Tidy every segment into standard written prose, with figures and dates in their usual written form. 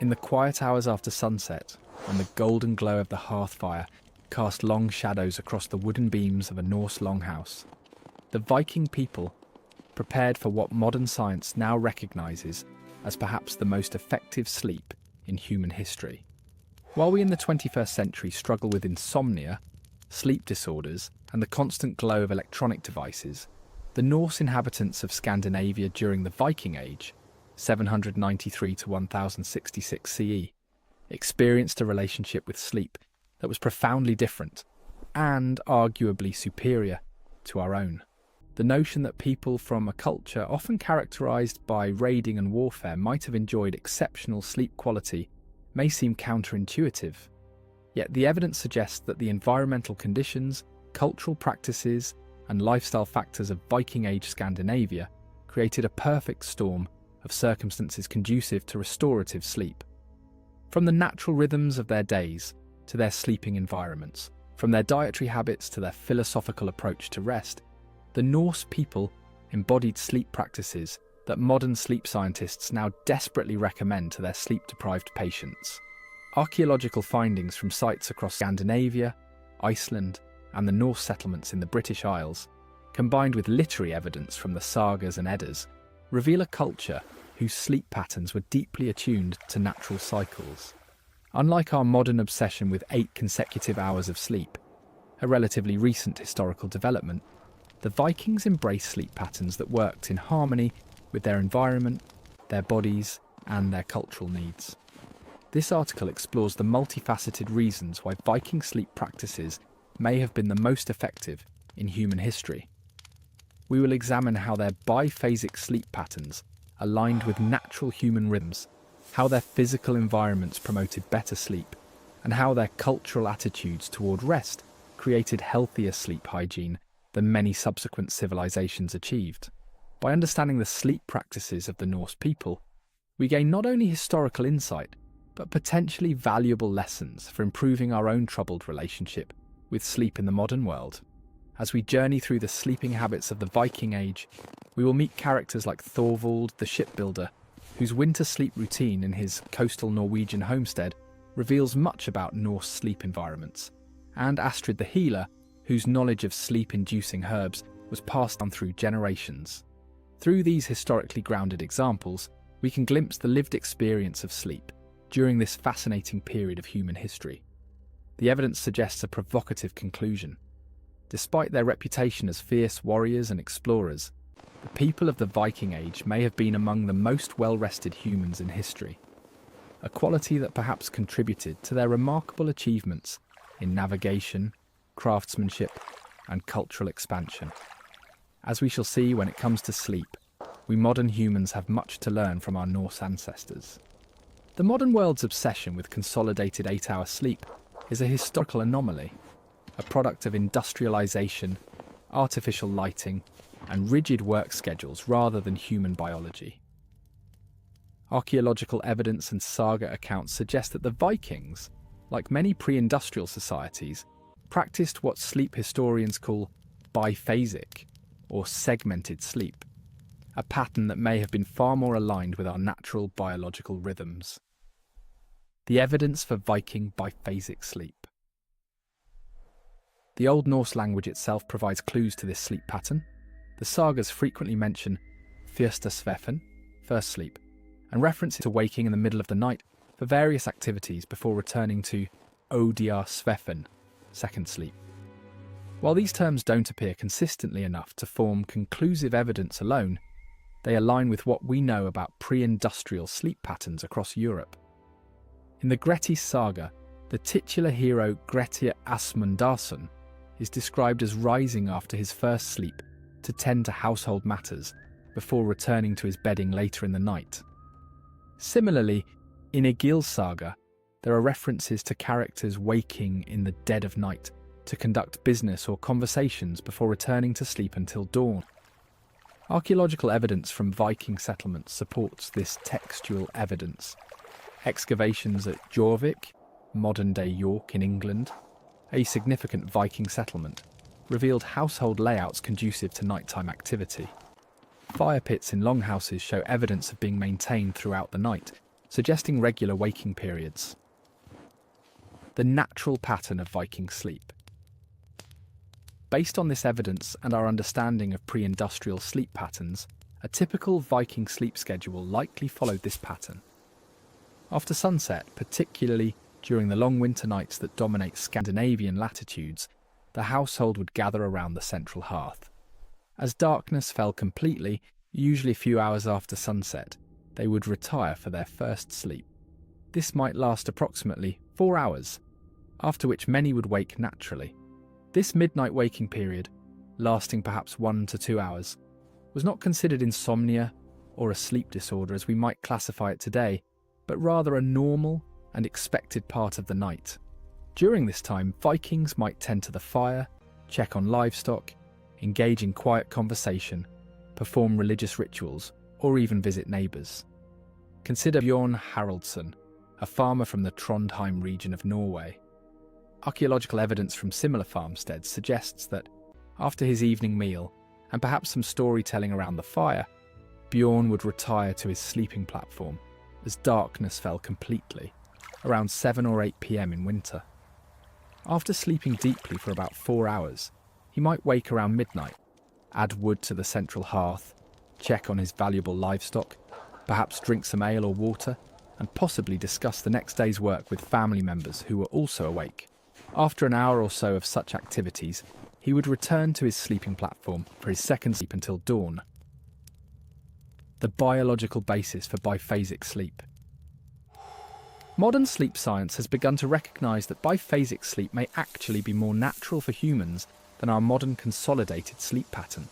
In the quiet hours after sunset, when the golden glow of the hearth fire cast long shadows across the wooden beams of a Norse longhouse, the Viking people prepared for what modern science now recognises as perhaps the most effective sleep in human history. While we in the 21st century struggle with insomnia, sleep disorders, and the constant glow of electronic devices, the Norse inhabitants of Scandinavia during the Viking Age, 793 to 1066 CE, experienced a relationship with sleep that was profoundly different and arguably superior to our own. The notion that people from a culture often characterized by raiding and warfare might have enjoyed exceptional sleep quality may seem counterintuitive. Yet the evidence suggests that the environmental conditions, cultural practices, and lifestyle factors of Viking Age Scandinavia created a perfect storm of circumstances conducive to restorative sleep. From the natural rhythms of their days to their sleeping environments, from their dietary habits to their philosophical approach to rest, the Norse people embodied sleep practices that modern sleep scientists now desperately recommend to their sleep-deprived patients. Archaeological findings from sites across Scandinavia, Iceland, and the Norse settlements in the British Isles, combined with literary evidence from the sagas and Eddas, reveal a culture whose sleep patterns were deeply attuned to natural cycles. Unlike our modern obsession with 8 consecutive hours of sleep, a relatively recent historical development, the Vikings embraced sleep patterns that worked in harmony with their environment, their bodies, and their cultural needs. This article explores the multifaceted reasons why Viking sleep practices may have been the most effective in human history. We will examine how their biphasic sleep patterns aligned with natural human rhythms, how their physical environments promoted better sleep, and how their cultural attitudes toward rest created healthier sleep hygiene than many subsequent civilizations achieved. By understanding the sleep practices of the Norse people, we gain not only historical insight, but potentially valuable lessons for improving our own troubled relationship with sleep in the modern world. As we journey through the sleeping habits of the Viking Age, we will meet characters like Thorvald the shipbuilder, whose winter sleep routine in his coastal Norwegian homestead reveals much about Norse sleep environments, and Astrid the healer, whose knowledge of sleep-inducing herbs was passed on through generations. Through these historically grounded examples, we can glimpse the lived experience of sleep during this fascinating period of human history. The evidence suggests a provocative conclusion. Despite their reputation as fierce warriors and explorers, the people of the Viking Age may have been among the most well-rested humans in history, a quality that perhaps contributed to their remarkable achievements in navigation, craftsmanship, and cultural expansion. As we shall see when it comes to sleep, we modern humans have much to learn from our Norse ancestors. The modern world's obsession with consolidated 8-hour sleep is a historical anomaly, a product of industrialization, artificial lighting, and rigid work schedules rather than human biology. Archaeological evidence and saga accounts suggest that the Vikings, like many pre-industrial societies, practiced what sleep historians call biphasic, or segmented sleep, a pattern that may have been far more aligned with our natural biological rhythms. The evidence for Viking biphasic sleep. The Old Norse language itself provides clues to this sleep pattern. The sagas frequently mention fyrsta svefn, first sleep, and reference to waking in the middle of the night for various activities before returning to odia svefn, second sleep. While these terms don't appear consistently enough to form conclusive evidence alone, they align with what we know about pre-industrial sleep patterns across Europe. In the Grettis saga, the titular hero Grettir Asmundarson is described as rising after his first sleep to tend to household matters before returning to his bedding later in the night. Similarly, in Egil's saga, there are references to characters waking in the dead of night to conduct business or conversations before returning to sleep until dawn. Archaeological evidence from Viking settlements supports this textual evidence. Excavations at Jorvik, modern-day York in England, a significant Viking settlement, revealed household layouts conducive to nighttime activity. Fire pits in longhouses show evidence of being maintained throughout the night, suggesting regular waking periods. The natural pattern of Viking sleep. Based on this evidence and our understanding of pre-industrial sleep patterns, a typical Viking sleep schedule likely followed this pattern. After sunset, particularly during the long winter nights that dominate Scandinavian latitudes, the household would gather around the central hearth. As darkness fell completely, usually a few hours after sunset, they would retire for their first sleep. This might last approximately 4 hours, after which many would wake naturally. This midnight waking period, lasting perhaps 1 to 2 hours, was not considered insomnia or a sleep disorder as we might classify it today, but rather a normal and expected part of the night. During this time, Vikings might tend to the fire, check on livestock, engage in quiet conversation, perform religious rituals, or even visit neighbours. Consider Bjorn Haraldsson, a farmer from the Trondheim region of Norway. Archaeological evidence from similar farmsteads suggests that, after his evening meal, and perhaps some storytelling around the fire, Bjorn would retire to his sleeping platform as darkness fell completely, around 7 or 8 p.m. in winter. After sleeping deeply for about 4 hours, he might wake around midnight, add wood to the central hearth, check on his valuable livestock, perhaps drink some ale or water, and possibly discuss the next day's work with family members who were also awake. After an hour or so of such activities, he would return to his sleeping platform for his second sleep until dawn. The biological basis for biphasic sleep. Modern sleep science has begun to recognise that biphasic sleep may actually be more natural for humans than our modern consolidated sleep pattern.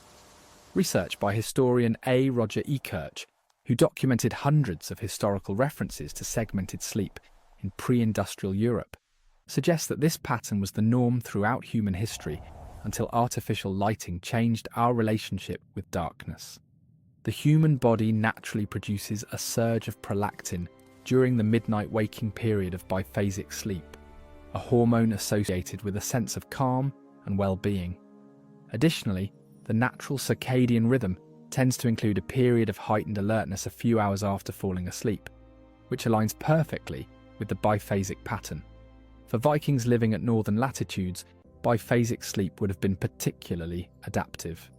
Research by historian A. Roger Ekirch, who documented hundreds of historical references to segmented sleep in pre-industrial Europe, suggests that this pattern was the norm throughout human history until artificial lighting changed our relationship with darkness. The human body naturally produces a surge of prolactin during the midnight waking period of biphasic sleep, a hormone associated with a sense of calm and well-being. Additionally, the natural circadian rhythm tends to include a period of heightened alertness a few hours after falling asleep, which aligns perfectly with the biphasic pattern. For Vikings living at northern latitudes, biphasic sleep would have been particularly adaptive.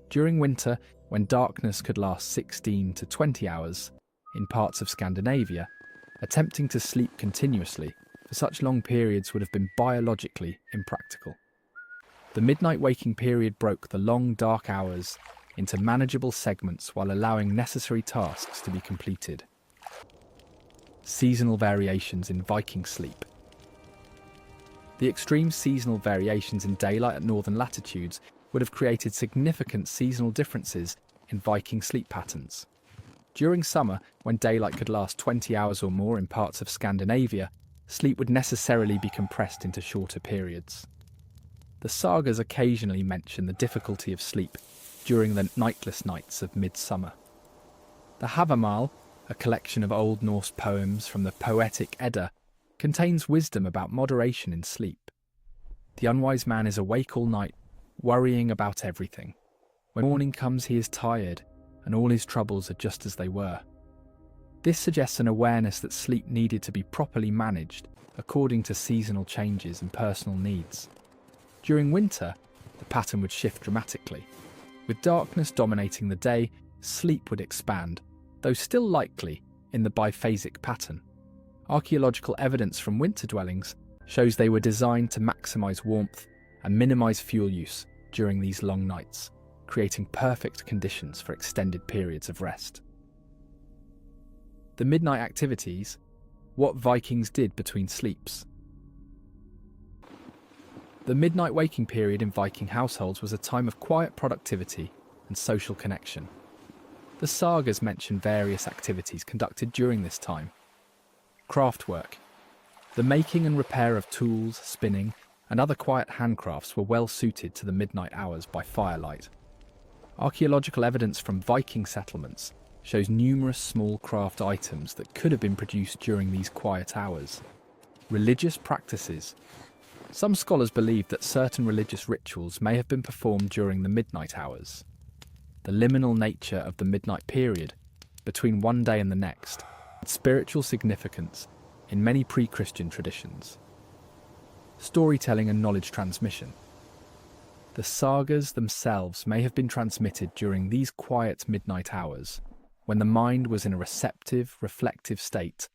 During winter, when darkness could last 16 to 20 hours, in parts of Scandinavia, attempting to sleep continuously for such long periods would have been biologically impractical. The midnight waking period broke the long dark hours into manageable segments while allowing necessary tasks to be completed. Seasonal variations in Viking sleep. The extreme seasonal variations in daylight at northern latitudes would have created significant seasonal differences in Viking sleep patterns. During summer, when daylight could last 20 hours or more in parts of Scandinavia, sleep would necessarily be compressed into shorter periods. The sagas occasionally mention the difficulty of sleep during the nightless nights of midsummer. The Havamal, a collection of Old Norse poems from the Poetic Edda, contains wisdom about moderation in sleep. The unwise man is awake all night, worrying about everything. When morning comes, he is tired, and all his troubles are just as they were. This suggests an awareness that sleep needed to be properly managed according to seasonal changes and personal needs. During winter, the pattern would shift dramatically. With darkness dominating the day, sleep would expand, though still likely in the biphasic pattern. Archaeological evidence from winter dwellings shows they were designed to maximize warmth and minimize fuel use during these long nights, creating perfect conditions for extended periods of rest. The midnight activities, what Vikings did between sleeps. The midnight waking period in Viking households was a time of quiet productivity and social connection. The sagas mention various activities conducted during this time. Craftwork. The making and repair of tools, spinning, and other quiet handcrafts were well suited to the midnight hours by firelight. Archaeological evidence from Viking settlements shows numerous small craft items that could have been produced during these quiet hours. Religious practices. Some scholars believe that certain religious rituals may have been performed during the midnight hours. The liminal nature of the midnight period, between one day and the next, spiritual significance in many pre-Christian traditions. Storytelling and knowledge transmission. The sagas themselves may have been transmitted during these quiet midnight hours, when the mind was in a receptive, reflective state,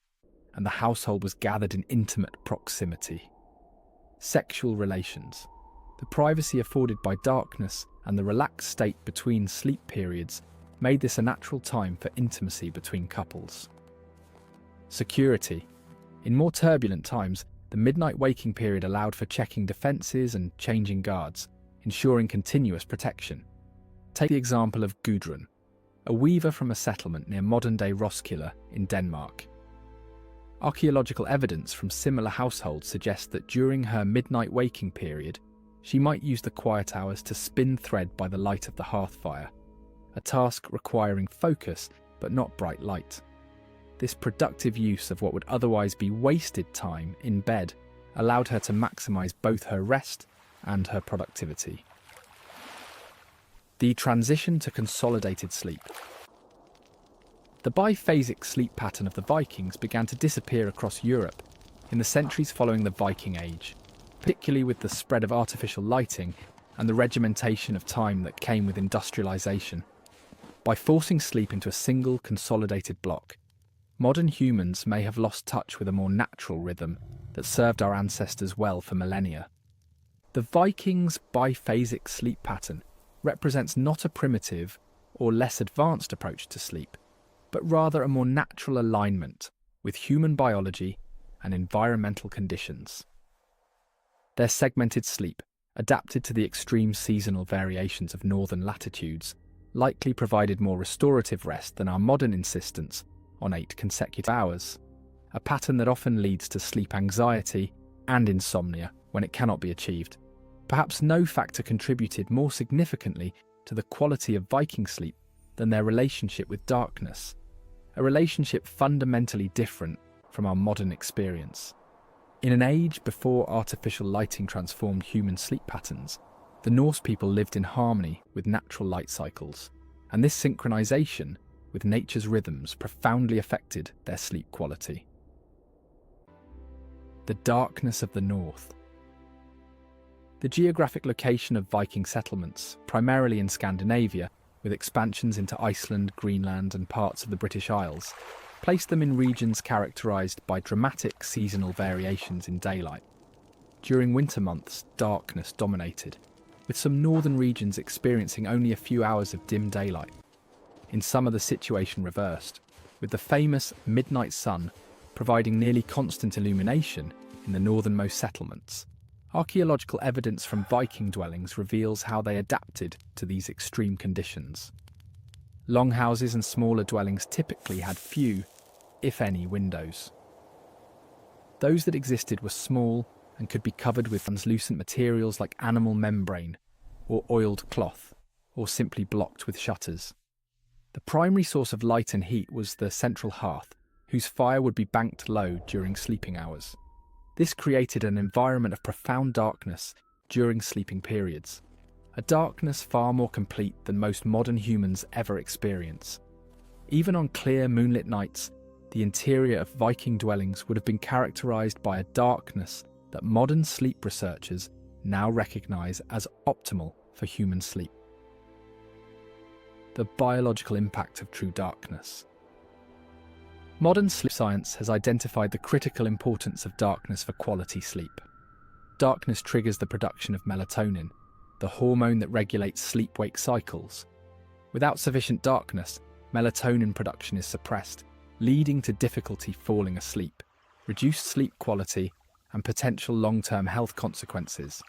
and the household was gathered in intimate proximity. Sexual relations. The privacy afforded by darkness and the relaxed state between sleep periods made this a natural time for intimacy between couples. Security. In more turbulent times, the midnight waking period allowed for checking defences and changing guards, ensuring continuous protection. Take the example of Gudrun, a weaver from a settlement near modern-day Roskilde in Denmark. Archaeological evidence from similar households suggests that during her midnight waking period, she might use the quiet hours to spin thread by the light of the hearth fire, a task requiring focus but not bright light. This productive use of what would otherwise be wasted time in bed allowed her to maximize both her rest and her productivity. The transition to consolidated sleep. The biphasic sleep pattern of the Vikings began to disappear across Europe in the centuries following the Viking Age, particularly with the spread of artificial lighting and the regimentation of time that came with industrialization. By forcing sleep into a single consolidated block, modern humans may have lost touch with a more natural rhythm that served our ancestors well for millennia. The Vikings' biphasic sleep pattern represents not a primitive or less advanced approach to sleep, but rather a more natural alignment with human biology and environmental conditions. Their segmented sleep, adapted to the extreme seasonal variations of northern latitudes, likely provided more restorative rest than our modern insistence on 8 consecutive hours, a pattern that often leads to sleep anxiety and insomnia when it cannot be achieved. Perhaps no factor contributed more significantly to the quality of Viking sleep than their relationship with darkness, a relationship fundamentally different from our modern experience. In an age before artificial lighting transformed human sleep patterns, the Norse people lived in harmony with natural light cycles, and this synchronization with nature's rhythms profoundly affected their sleep quality. The darkness of the north. The geographic location of Viking settlements, primarily in Scandinavia, with expansions into Iceland, Greenland, and parts of the British Isles, placed them in regions characterized by dramatic seasonal variations in daylight. During winter months, darkness dominated, with some northern regions experiencing only a few hours of dim daylight. In summer, the situation reversed, with the famous midnight sun providing nearly constant illumination in the northernmost settlements. Archaeological evidence from Viking dwellings reveals how they adapted to these extreme conditions. Longhouses and smaller dwellings typically had few, if any, windows. Those that existed were small and could be covered with translucent materials like animal membrane or oiled cloth, or simply blocked with shutters. The primary source of light and heat was the central hearth, whose fire would be banked low during sleeping hours. This created an environment of profound darkness during sleeping periods, a darkness far more complete than most modern humans ever experience. Even on clear moonlit nights, the interior of Viking dwellings would have been characterized by a darkness that modern sleep researchers now recognize as optimal for human sleep. The biological impact of true darkness. Modern sleep science has identified the critical importance of darkness for quality sleep. Darkness triggers the production of melatonin, the hormone that regulates sleep-wake cycles. Without sufficient darkness, melatonin production is suppressed, leading to difficulty falling asleep, reduced sleep quality, and potential long-term health consequences.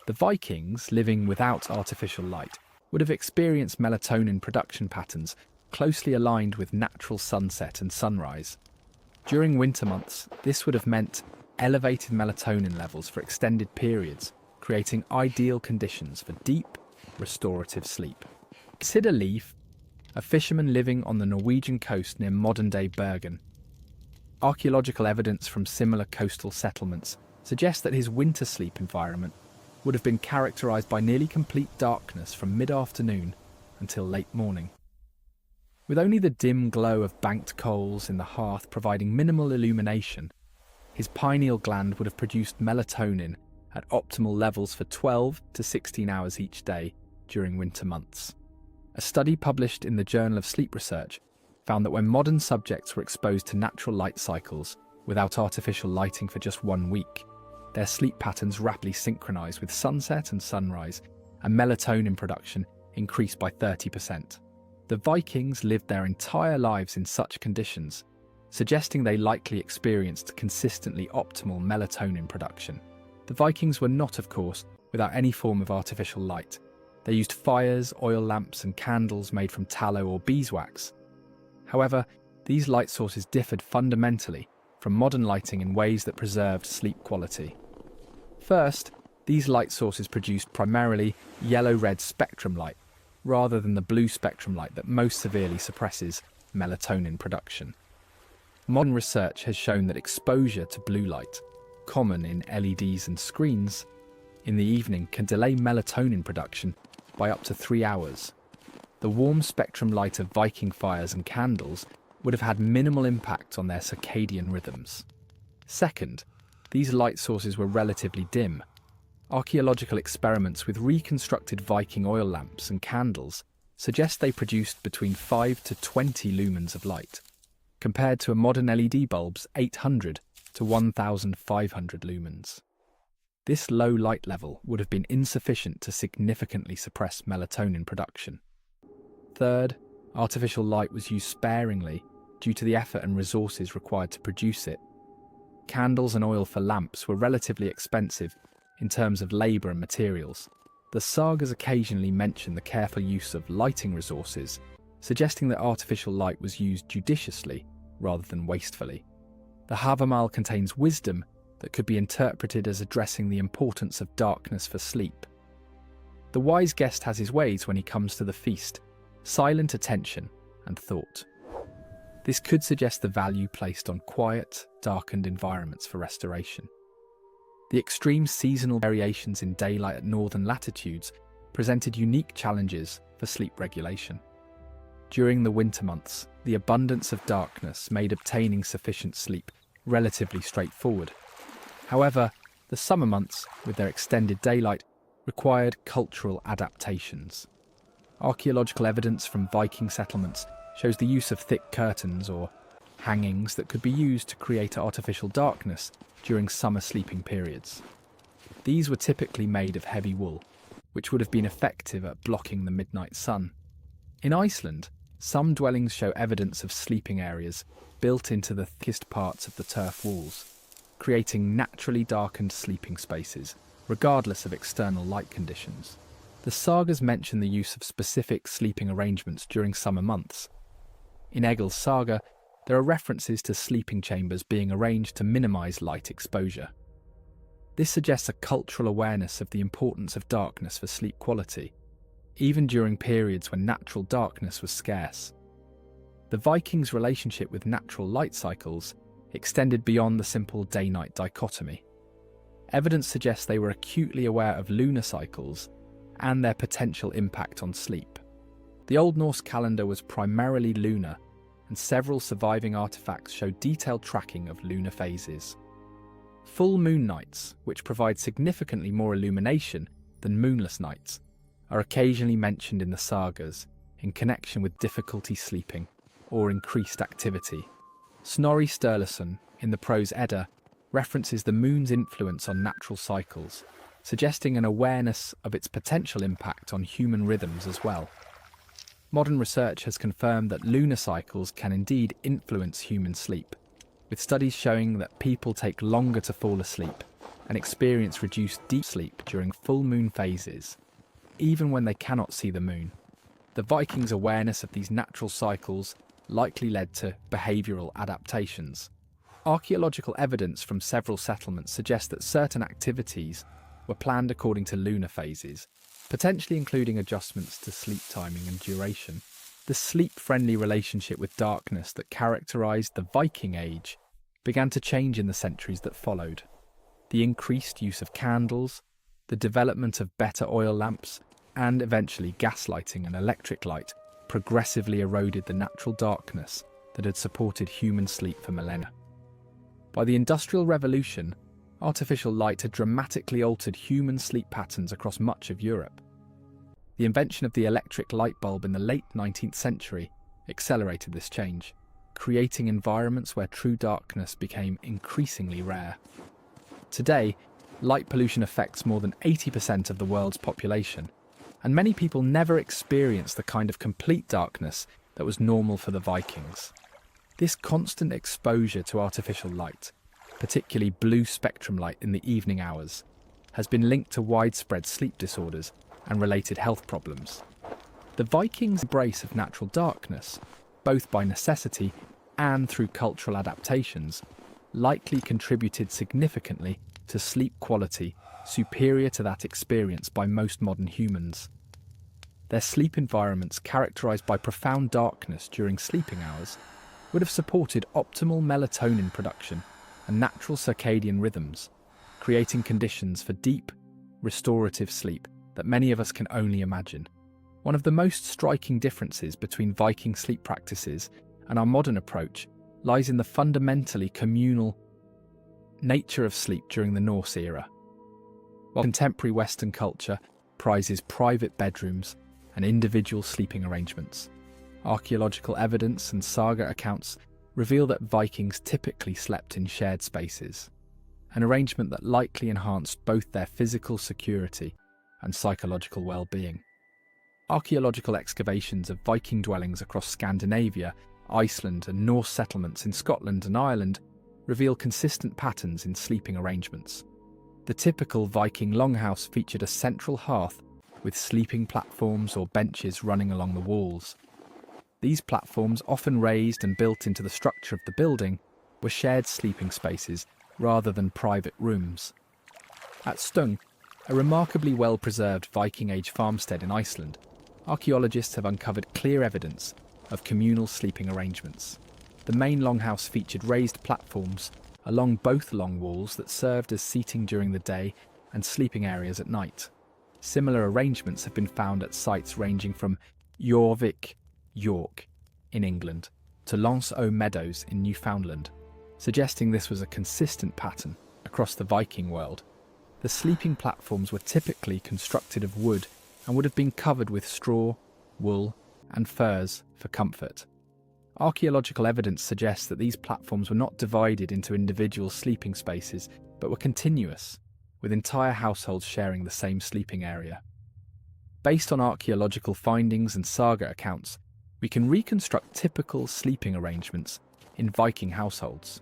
The Vikings, living without artificial light, would have experienced melatonin production patterns closely aligned with natural sunset and sunrise. During winter months, this would have meant elevated melatonin levels for extended periods, creating ideal conditions for deep, restorative sleep. Consider Leif, a fisherman living on the Norwegian coast near modern-day Bergen. Archaeological evidence from similar coastal settlements suggests that his winter sleep environment would have been characterized by nearly complete darkness from mid-afternoon until late morning. With only the dim glow of banked coals in the hearth providing minimal illumination, his pineal gland would have produced melatonin at optimal levels for 12 to 16 hours each day during winter months. A study published in the Journal of Sleep Research found that when modern subjects were exposed to natural light cycles without artificial lighting for just 1 week, their sleep patterns rapidly synchronized with sunset and sunrise, and melatonin production increased by 30%. The Vikings lived their entire lives in such conditions, suggesting they likely experienced consistently optimal melatonin production. The Vikings were not, of course, without any form of artificial light. They used fires, oil lamps, and candles made from tallow or beeswax. However, these light sources differed fundamentally from modern lighting in ways that preserved sleep quality. First, these light sources produced primarily yellow-red spectrum light, rather than the blue spectrum light that most severely suppresses melatonin production. Modern research has shown that exposure to blue light, common in LEDs and screens, in the evening can delay melatonin production by up to 3 hours. The warm spectrum light of Viking fires and candles would have had minimal impact on their circadian rhythms. Second, these light sources were relatively dim. Archaeological experiments with reconstructed Viking oil lamps and candles suggest they produced between 5 to 20 lumens of light, compared to a modern LED bulb's 800 to 1,500 lumens. This low light level would have been insufficient to significantly suppress melatonin production. Third, artificial light was used sparingly due to the effort and resources required to produce it. Candles and oil for lamps were relatively expensive in terms of labour and materials. The sagas occasionally mention the careful use of lighting resources, suggesting that artificial light was used judiciously rather than wastefully. The Havamal contains wisdom that could be interpreted as addressing the importance of darkness for sleep. The wise guest has his ways when he comes to the feast, silent attention and thought. This could suggest the value placed on quiet, darkened environments for restoration. The extreme seasonal variations in daylight at northern latitudes presented unique challenges for sleep regulation. During the winter months, the abundance of darkness made obtaining sufficient sleep relatively straightforward. However, the summer months, with their extended daylight, required cultural adaptations. Archaeological evidence from Viking settlements shows the use of thick curtains or hangings that could be used to create artificial darkness during summer sleeping periods. These were typically made of heavy wool, which would have been effective at blocking the midnight sun. In Iceland, some dwellings show evidence of sleeping areas built into the thickest parts of the turf walls, creating naturally darkened sleeping spaces, regardless of external light conditions. The sagas mention the use of specific sleeping arrangements during summer months. In Egil's saga, there are references to sleeping chambers being arranged to minimize light exposure. This suggests a cultural awareness of the importance of darkness for sleep quality, even during periods when natural darkness was scarce. The Vikings' relationship with natural light cycles extended beyond the simple day-night dichotomy. Evidence suggests they were acutely aware of lunar cycles and their potential impact on sleep. The Old Norse calendar was primarily lunar, and several surviving artifacts show detailed tracking of lunar phases. Full moon nights, which provide significantly more illumination than moonless nights, are occasionally mentioned in the sagas in connection with difficulty sleeping or increased activity. Snorri Sturluson, in the Prose Edda, references the moon's influence on natural cycles, suggesting an awareness of its potential impact on human rhythms as well. Modern research has confirmed that lunar cycles can indeed influence human sleep, with studies showing that people take longer to fall asleep and experience reduced deep sleep during full moon phases, even when they cannot see the moon. The Vikings' awareness of these natural cycles likely led to behavioural adaptations. Archaeological evidence from several settlements suggests that certain activities were planned according to lunar phases, potentially including adjustments to sleep timing and duration. The sleep-friendly relationship with darkness that characterised the Viking Age began to change in the centuries that followed. The increased use of candles, the development of better oil lamps, and eventually gaslighting and electric light progressively eroded the natural darkness that had supported human sleep for millennia. By the Industrial Revolution, artificial light had dramatically altered human sleep patterns across much of Europe. The invention of the electric light bulb in the late 19th century accelerated this change, creating environments where true darkness became increasingly rare. Today, light pollution affects more than 80% of the world's population, and many people never experience the kind of complete darkness that was normal for the Vikings. This constant exposure to artificial light, particularly blue spectrum light in the evening hours, has been linked to widespread sleep disorders and related health problems. The Vikings' embrace of natural darkness, both by necessity and through cultural adaptations, likely contributed significantly to sleep quality superior to that experienced by most modern humans. Their sleep environments, characterized by profound darkness during sleeping hours, would have supported optimal melatonin production and natural circadian rhythms, creating conditions for deep, restorative sleep that many of us can only imagine. One of the most striking differences between Viking sleep practices and our modern approach lies in the fundamentally communal nature of sleep during the Norse era. While contemporary Western culture prizes private bedrooms and individual sleeping arrangements, archaeological evidence and saga accounts reveal that Vikings typically slept in shared spaces, an arrangement that likely enhanced both their physical security and psychological well-being. Archaeological excavations of Viking dwellings across Scandinavia, Iceland, and Norse settlements in Scotland and Ireland reveal consistent patterns in sleeping arrangements. The typical Viking longhouse featured a central hearth with sleeping platforms or benches running along the walls. These platforms, often raised and built into the structure of the building, were shared sleeping spaces rather than private rooms. At Stung, a remarkably well-preserved Viking-age farmstead in Iceland, archaeologists have uncovered clear evidence of communal sleeping arrangements. The main longhouse featured raised platforms along both long walls that served as seating during the day and sleeping areas at night. Similar arrangements have been found at sites ranging from Jorvik, York, in England, to Lance aux Meadows in Newfoundland, suggesting this was a consistent pattern across the Viking world. The sleeping platforms were typically constructed of wood and would have been covered with straw, wool, and furs for comfort. Archaeological evidence suggests that these platforms were not divided into individual sleeping spaces, but were continuous, with entire households sharing the same sleeping area. Based on archaeological findings and saga accounts, we can reconstruct typical sleeping arrangements in Viking households.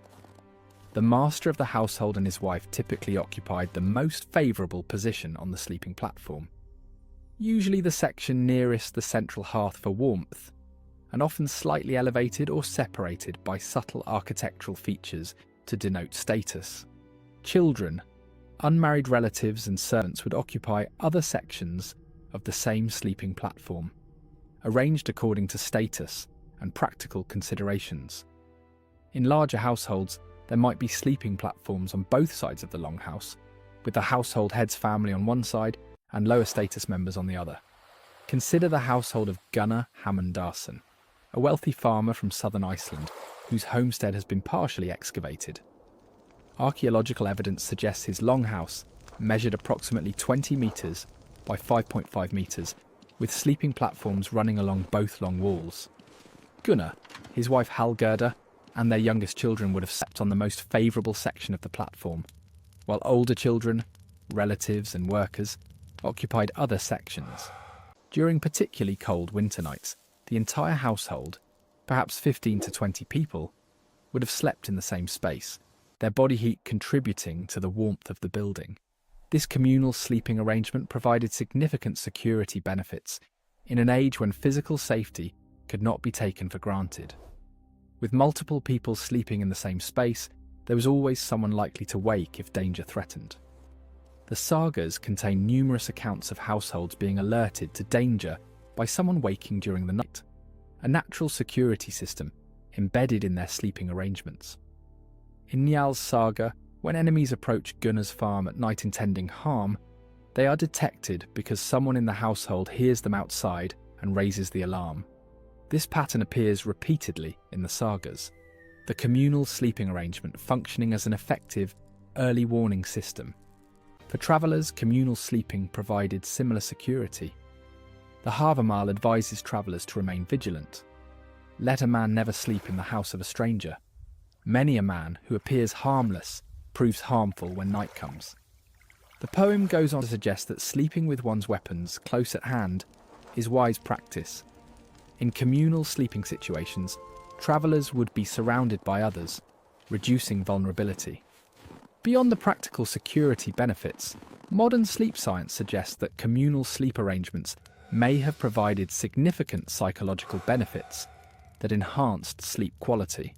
The master of the household and his wife typically occupied the most favourable position on the sleeping platform, usually the section nearest the central hearth for warmth, and often slightly elevated or separated by subtle architectural features to denote status. Children, unmarried relatives and servants would occupy other sections of the same sleeping platform, arranged according to status and practical considerations. In larger households, there might be sleeping platforms on both sides of the longhouse, with the household head's family on one side and lower status members on the other. Consider the household of Gunnar Hammondarson, a wealthy farmer from southern Iceland whose homestead has been partially excavated. Archaeological evidence suggests his longhouse measured approximately 20 metres by 5.5 metres, with sleeping platforms running along both long walls. Gunnar, his wife Hallgerda, and their youngest children would have slept on the most favourable section of the platform, while older children, relatives and workers occupied other sections. During particularly cold winter nights, the entire household, perhaps 15 to 20 people, would have slept in the same space, their body heat contributing to the warmth of the building. This communal sleeping arrangement provided significant security benefits in an age when physical safety could not be taken for granted. With multiple people sleeping in the same space, there was always someone likely to wake if danger threatened. The sagas contain numerous accounts of households being alerted to danger by someone waking during the night, a natural security system embedded in their sleeping arrangements. In Njal's saga, when enemies approach Gunnar's farm at night intending harm, they are detected because someone in the household hears them outside and raises the alarm. This pattern appears repeatedly in the sagas, the communal sleeping arrangement functioning as an effective early warning system. For travellers, communal sleeping provided similar security. The Havamal advises travellers to remain vigilant. Let a man never sleep in the house of a stranger. Many a man who appears harmless proves harmful when night comes. The poem goes on to suggest that sleeping with one's weapons close at hand is wise practice. In communal sleeping situations, travellers would be surrounded by others, reducing vulnerability. Beyond the practical security benefits, modern sleep science suggests that communal sleep arrangements may have provided significant psychological benefits that enhanced sleep quality.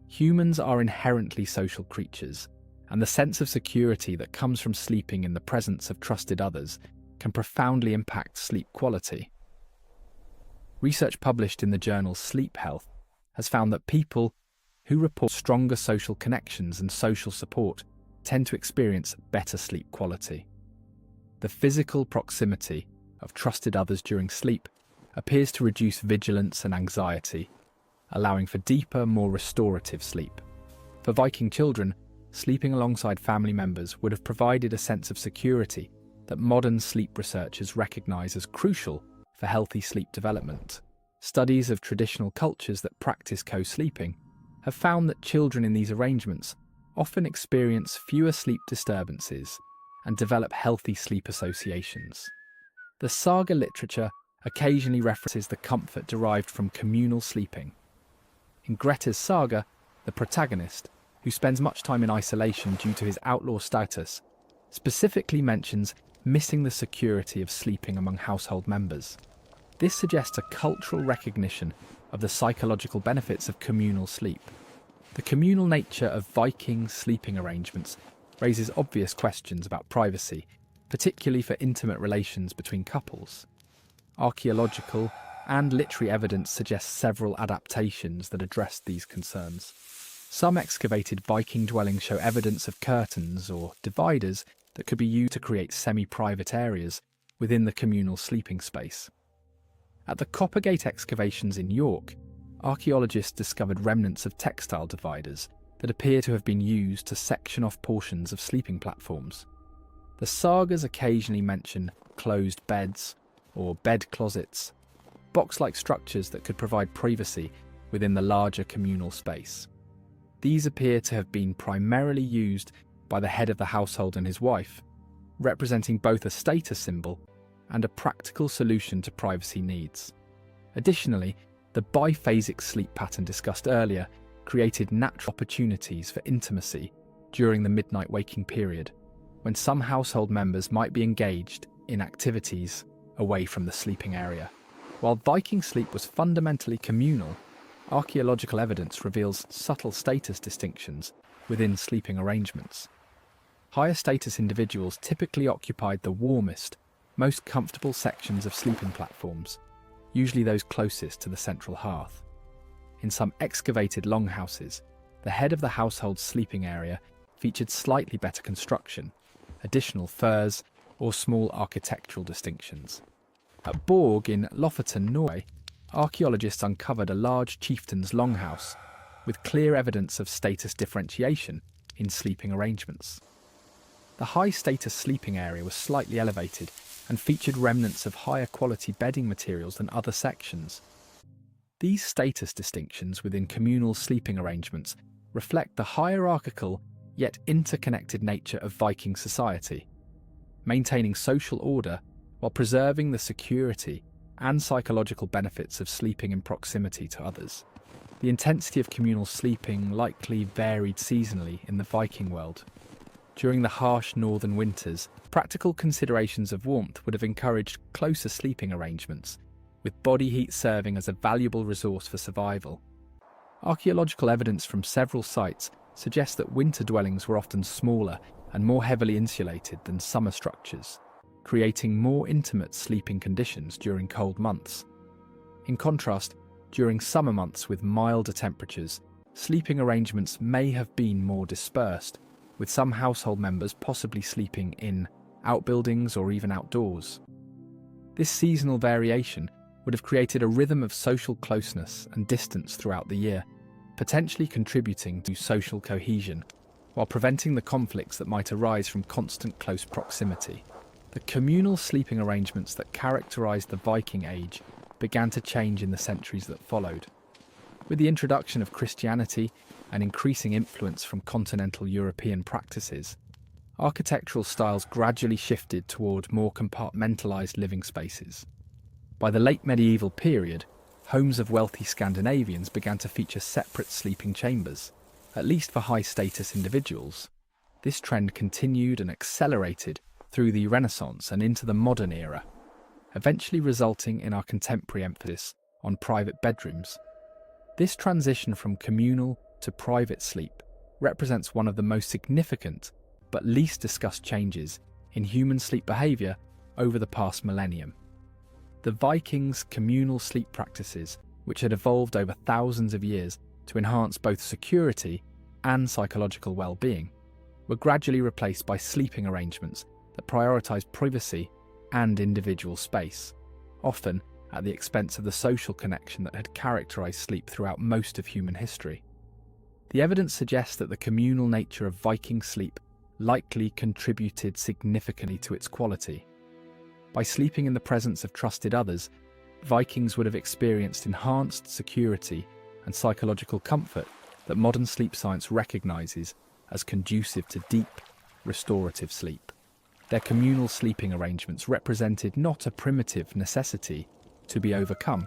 Humans are inherently social creatures, and the sense of security that comes from sleeping in the presence of trusted others can profoundly impact sleep quality. Research published in the journal Sleep Health has found that people who report stronger social connections and social support tend to experience better sleep quality. The physical proximity of trusted others during sleep appears to reduce vigilance and anxiety, allowing for deeper, more restorative sleep. For Viking children, sleeping alongside family members would have provided a sense of security that modern sleep researchers recognise as crucial for healthy sleep development. Studies of traditional cultures that practice co-sleeping have found that children in these arrangements often experience fewer sleep disturbances and develop healthy sleep associations. The saga literature occasionally references the comfort derived from communal sleeping. In Grettir's saga, the protagonist, who spends much time in isolation due to his outlaw status, specifically mentions missing the security of sleeping among household members. This suggests a cultural recognition of the psychological benefits of communal sleep. The communal nature of Viking sleeping arrangements raises obvious questions about privacy, particularly for intimate relations between couples. Archaeological and literary evidence suggests several adaptations that address these concerns. Some excavated Viking dwellings show evidence of curtains or dividers that could be used to create semi-private areas within the communal sleeping space. At the Coppergate excavations in York, archaeologists discovered remnants of textile dividers that appear to have been used to section off portions of sleeping platforms. The sagas occasionally mention closed beds or bed closets, box-like structures that could provide privacy within the larger communal space. These appear to have been primarily used by the head of the household and his wife, representing both a status symbol and a practical solution to privacy needs. Additionally, the biphasic sleep pattern discussed earlier created natural opportunities for intimacy during the midnight waking period, when some household members might be engaged in activities away from the sleeping area. While Viking sleep was fundamentally communal, archaeological evidence reveals subtle status distinctions within sleeping arrangements. Higher status individuals typically occupied the warmest, most comfortable sections of sleeping platforms, usually those closest to the central hearth. In some excavated longhouses, the head of the household's sleeping area featured slightly better construction, additional furs, or small architectural distinctions. At Borg in Lofoten, Norway, archaeologists uncovered a large chieftain's longhouse with clear evidence of status differentiation in sleeping arrangements. The high-status sleeping area was slightly elevated and featured remnants of higher quality bedding materials than other sections. These status distinctions within communal sleeping arrangements reflect the hierarchical yet interconnected nature of Viking society, maintaining social order while preserving the security and psychological benefits of sleeping in proximity to others. The intensity of communal sleeping likely varied seasonally in the Viking world. During the harsh northern winters, practical considerations of warmth would have encouraged closer sleeping arrangements, with body heat serving as a valuable resource for survival. Archaeological evidence from several sites suggests that winter dwellings were often smaller and more heavily insulated than summer structures, creating more intimate sleeping conditions during cold months. In contrast, during summer months with milder temperatures, sleeping arrangements may have been more dispersed, with some household members possibly sleeping in outbuildings or even outdoors. This seasonal variation would have created a rhythm of social closeness and distance throughout the year, potentially contributing to social cohesion, while preventing the conflicts that might arise from constant close proximity. The communal sleeping arrangements that characterised the Viking Age began to change in the centuries that followed. With the introduction of Christianity and increasing influence from continental European practices, architectural styles gradually shifted toward more compartmentalised living spaces. By the late medieval period, homes of wealthy Scandinavians began to feature separate sleeping chambers, at least for high-status individuals. This trend continued and accelerated through the Renaissance and into the modern era, eventually resulting in our contemporary emphasis on private bedrooms. This transition from communal to private sleep represents one of the most significant but least discussed changes in human sleep behaviour over the past millennium. The Vikings' communal sleep practices, which had evolved over thousands of years to enhance both security and psychological well-being, were gradually replaced by sleeping arrangements that prioritised privacy and individual space, often at the expense of the social connection that had characterised sleep throughout most of human history. The evidence suggests that the communal nature of Viking sleep likely contributed significantly to its quality. By sleeping in the presence of trusted others, Vikings would have experienced enhanced security and psychological comfort that modern sleep science recognises as conducive to deep, restorative sleep. Their communal sleeping arrangements represented not a primitive necessity to be overcome,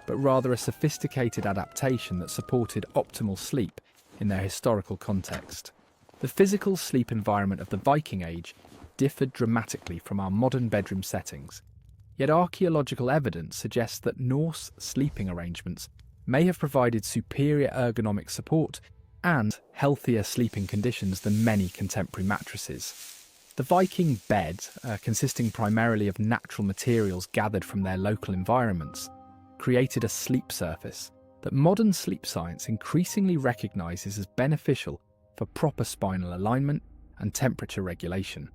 but rather a sophisticated adaptation that supported optimal sleep in their historical context. The physical sleep environment of the Viking Age differed dramatically from our modern bedroom settings, yet archaeological evidence suggests that Norse sleeping arrangements may have provided superior ergonomic support and healthier sleeping conditions than many contemporary mattresses. The Viking bed, consisting primarily of natural materials gathered from their local environments, created a sleep surface that modern sleep science increasingly recognises as beneficial for proper spinal alignment and temperature regulation.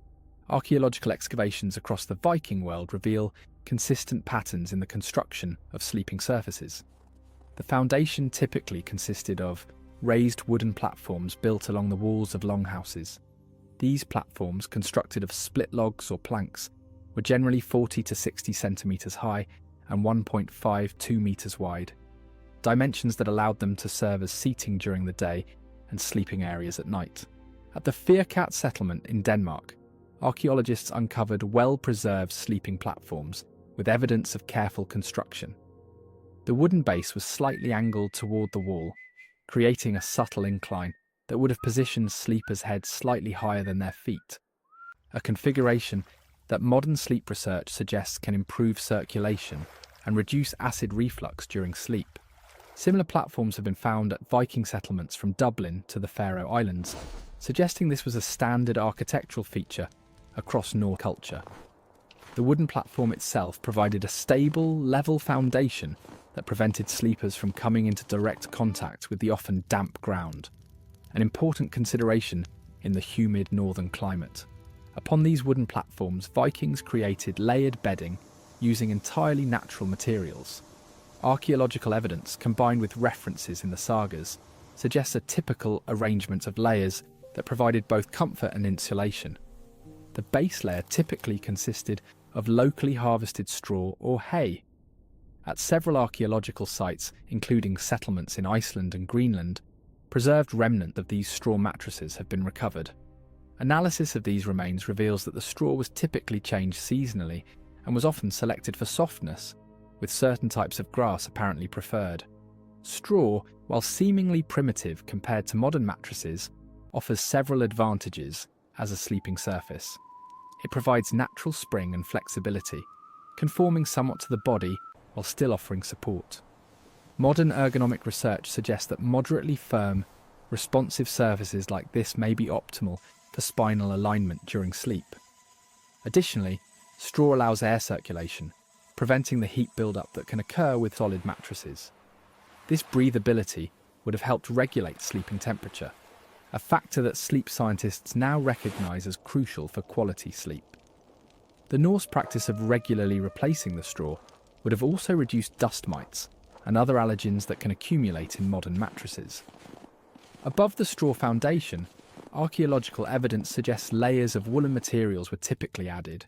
Archaeological excavations across the Viking world reveal consistent patterns in the construction of sleeping surfaces. The foundation typically consisted of raised wooden platforms built along the walls of longhouses. These platforms, constructed of split logs or planks, were generally 40 to 60 centimetres high and 1.52 metres wide, dimensions that allowed them to serve as seating during the day and sleeping areas at night. At the Firkat settlement in Denmark, archaeologists uncovered well-preserved sleeping platforms with evidence of careful construction. The wooden base was slightly angled toward the wall, creating a subtle incline that would have positioned sleepers' heads slightly higher than their feet, a configuration that modern sleep research suggests can improve circulation and reduce acid reflux during sleep. Similar platforms have been found at Viking settlements from Dublin to the Faroe Islands, suggesting this was a standard architectural feature across Norse culture. The wooden platform itself provided a stable, level foundation that prevented sleepers from coming into direct contact with the often damp ground, an important consideration in the humid northern climate. Upon these wooden platforms, Vikings created layered bedding using entirely natural materials. Archaeological evidence, combined with references in the sagas, suggests a typical arrangement of layers that provided both comfort and insulation. The base layer typically consisted of locally harvested straw or hay. At several archaeological sites, including settlements in Iceland and Greenland, preserved remnants of these straw mattresses have been recovered. Analysis of these remains reveals that the straw was typically changed seasonally and was often selected for softness, with certain types of grass apparently preferred. Straw, while seemingly primitive compared to modern mattresses, offers several advantages as a sleeping surface. It provides natural spring and flexibility, conforming somewhat to the body while still offering support. Modern ergonomic research suggests that moderately firm, responsive surfaces like this may be optimal for spinal alignment during sleep. Additionally, straw allows air circulation, preventing the heat buildup that can occur with solid mattresses. This breathability would have helped regulate sleeping temperature, a factor that sleep scientists now recognise as crucial for quality sleep. The Norse practice of regularly replacing the straw would have also reduced dust mites and other allergens that can accumulate in modern mattresses. Above the straw foundation, archaeological evidence suggests layers of woolen materials were typically added.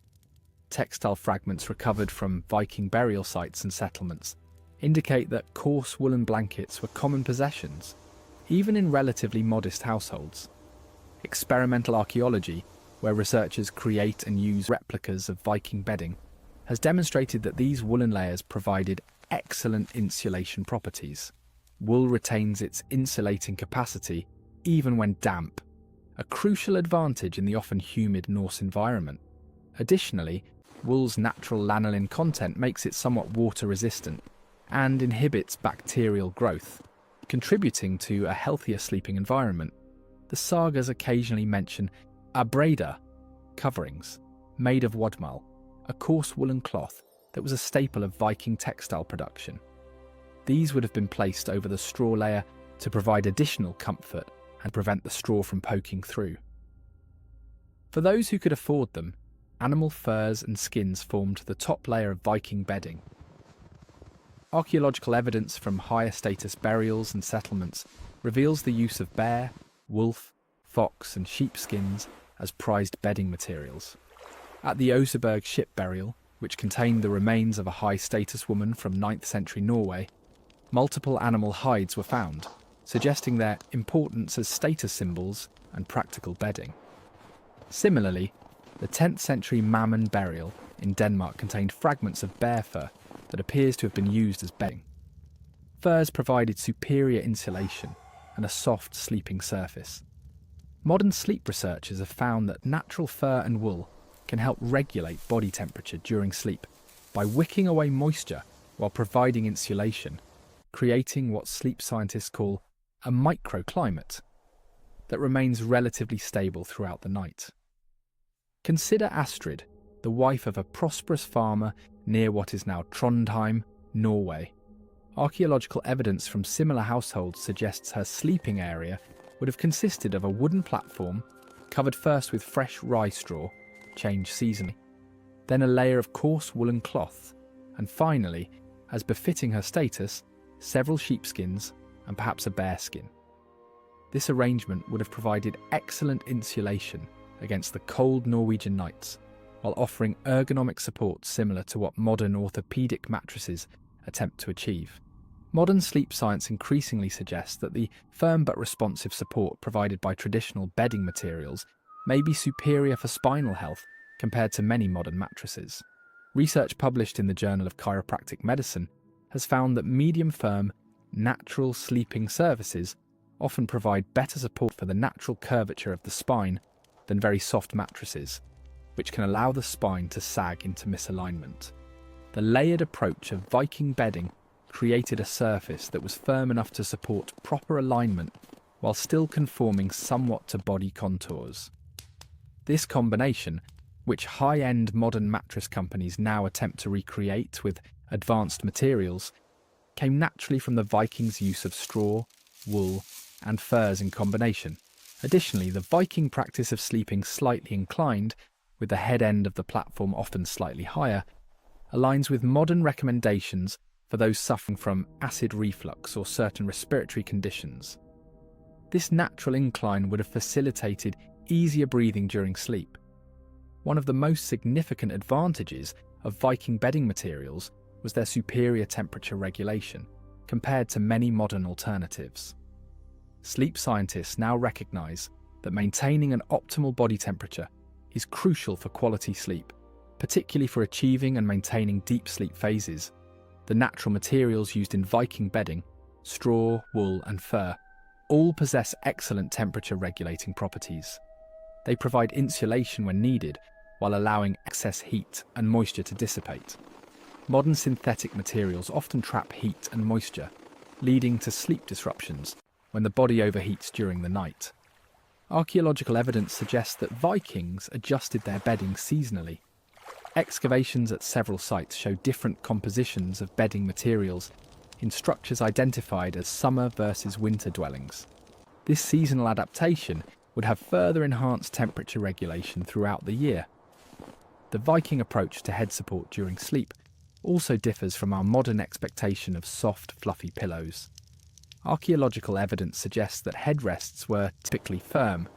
Textile fragments recovered from Viking burial sites and settlements indicate that coarse woolen blankets were common possessions, even in relatively modest households. Experimental archaeology, where researchers create and use replicas of Viking bedding, has demonstrated that these woolen layers provided excellent insulation properties. Wool retains its insulating capacity even when damp, a crucial advantage in the often humid Norse environment. Additionally, wool's natural lanolin content makes it somewhat water-resistant and inhibits bacterial growth, contributing to a healthier sleeping environment. The sagas occasionally mention abreda, coverings, made of wadmal, a coarse woolen cloth that was a staple of Viking textile production. These would have been placed over the straw layer to provide additional comfort and prevent the straw from poking through. For those who could afford them, animal furs and skins formed the top layer of Viking bedding. Archaeological evidence from higher status burials and settlements reveals the use of bear, wolf, fox and sheep skins as prized bedding materials. At the Oseberg ship burial, which contained the remains of a high-status woman from 9th century Norway, multiple animal hides were found, suggesting their importance as status symbols and practical bedding. Similarly, the 10th century Mammon burial in Denmark contained fragments of bear fur that appears to have been used as bedding. Furs provided superior insulation and a soft sleeping surface. Modern sleep researchers have found that natural fur and wool can help regulate body temperature during sleep by wicking away moisture while providing insulation, creating what sleep scientists call a microclimate that remains relatively stable throughout the night. Consider Astrid, the wife of a prosperous farmer near what is now Trondheim, Norway. Archaeological evidence from similar households suggests her sleeping area would have consisted of a wooden platform covered first with fresh rye straw, changed seasonally, then a layer of coarse woolen cloth, and finally, as befitting her status, several sheepskins and perhaps a bear skin. This arrangement would have provided excellent insulation against the cold Norwegian nights, while offering ergonomic support similar to what modern orthopedic mattresses attempt to achieve. Modern sleep science increasingly suggests that the firm but responsive support provided by traditional bedding materials may be superior for spinal health compared to many modern mattresses. Research published in the Journal of Chiropractic Medicine has found that medium-firm, natural sleeping surfaces often provide better support for the natural curvature of the spine than very soft mattresses, which can allow the spine to sag into misalignment. The layered approach of Viking bedding created a surface that was firm enough to support proper alignment while still conforming somewhat to body contours. This combination, which high-end modern mattress companies now attempt to recreate with advanced materials, came naturally from the Vikings' use of straw, wool, and furs in combination. Additionally, the Viking practice of sleeping slightly inclined, with the head end of the platform often slightly higher, aligns with modern recommendations for those suffering from acid reflux or certain respiratory conditions. This natural incline would have facilitated easier breathing during sleep. One of the most significant advantages of Viking bedding materials was their superior temperature regulation, compared to many modern alternatives. Sleep scientists now recognise that maintaining an optimal body temperature is crucial for quality sleep, particularly for achieving and maintaining deep sleep phases. The natural materials used in Viking bedding, straw, wool and fur, all possess excellent temperature regulating properties. They provide insulation when needed, while allowing excess heat and moisture to dissipate. Modern synthetic materials often trap heat and moisture, leading to sleep disruptions when the body overheats during the night. Archaeological evidence suggests that Vikings adjusted their bedding seasonally. Excavations at several sites show different compositions of bedding materials in structures identified as summer versus winter dwellings. This seasonal adaptation would have further enhanced temperature regulation throughout the year. The Viking approach to head support during sleep also differs from our modern expectation of soft, fluffy pillows. Archaeological evidence suggests that headrests were typically firm,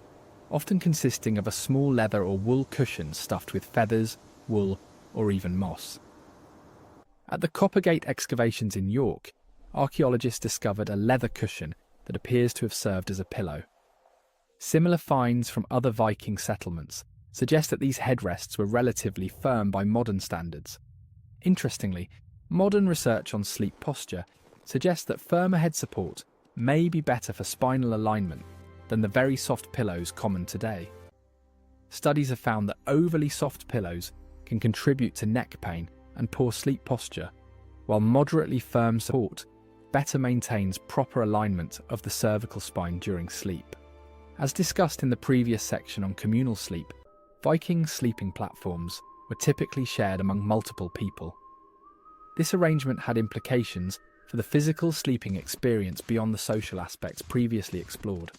often consisting of a small leather or wool cushion stuffed with feathers, wool, or even moss. At the Coppergate excavations in York, archaeologists discovered a leather cushion that appears to have served as a pillow. Similar finds from other Viking settlements suggest that these headrests were relatively firm by modern standards. Interestingly, modern research on sleep posture suggests that firmer head support may be better for spinal alignment than the very soft pillows common today. Studies have found that overly soft pillows can contribute to neck pain and poor sleep posture, while moderately firm support better maintains proper alignment of the cervical spine during sleep. As discussed in the previous section on communal sleep, Viking sleeping platforms were typically shared among multiple people. This arrangement had implications for the physical sleeping experience beyond the social aspects previously explored.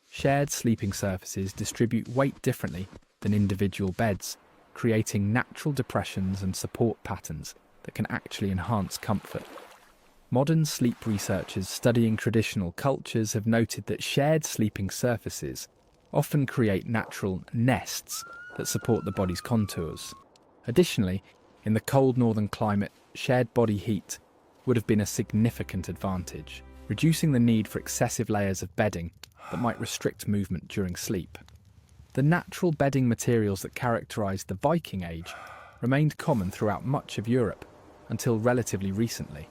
Shared sleeping surfaces distribute weight differently than individual beds, creating natural depressions and support patterns that can actually enhance comfort. Modern sleep researchers studying traditional cultures have noted that shared sleeping surfaces often create natural nests that support the body's contours. Additionally, in the cold northern climate, shared body heat would have been a significant advantage, reducing the need for excessive layers of bedding that might restrict movement during sleep. The natural bedding materials that characterised the Viking Age remained common throughout much of Europe until relatively recently.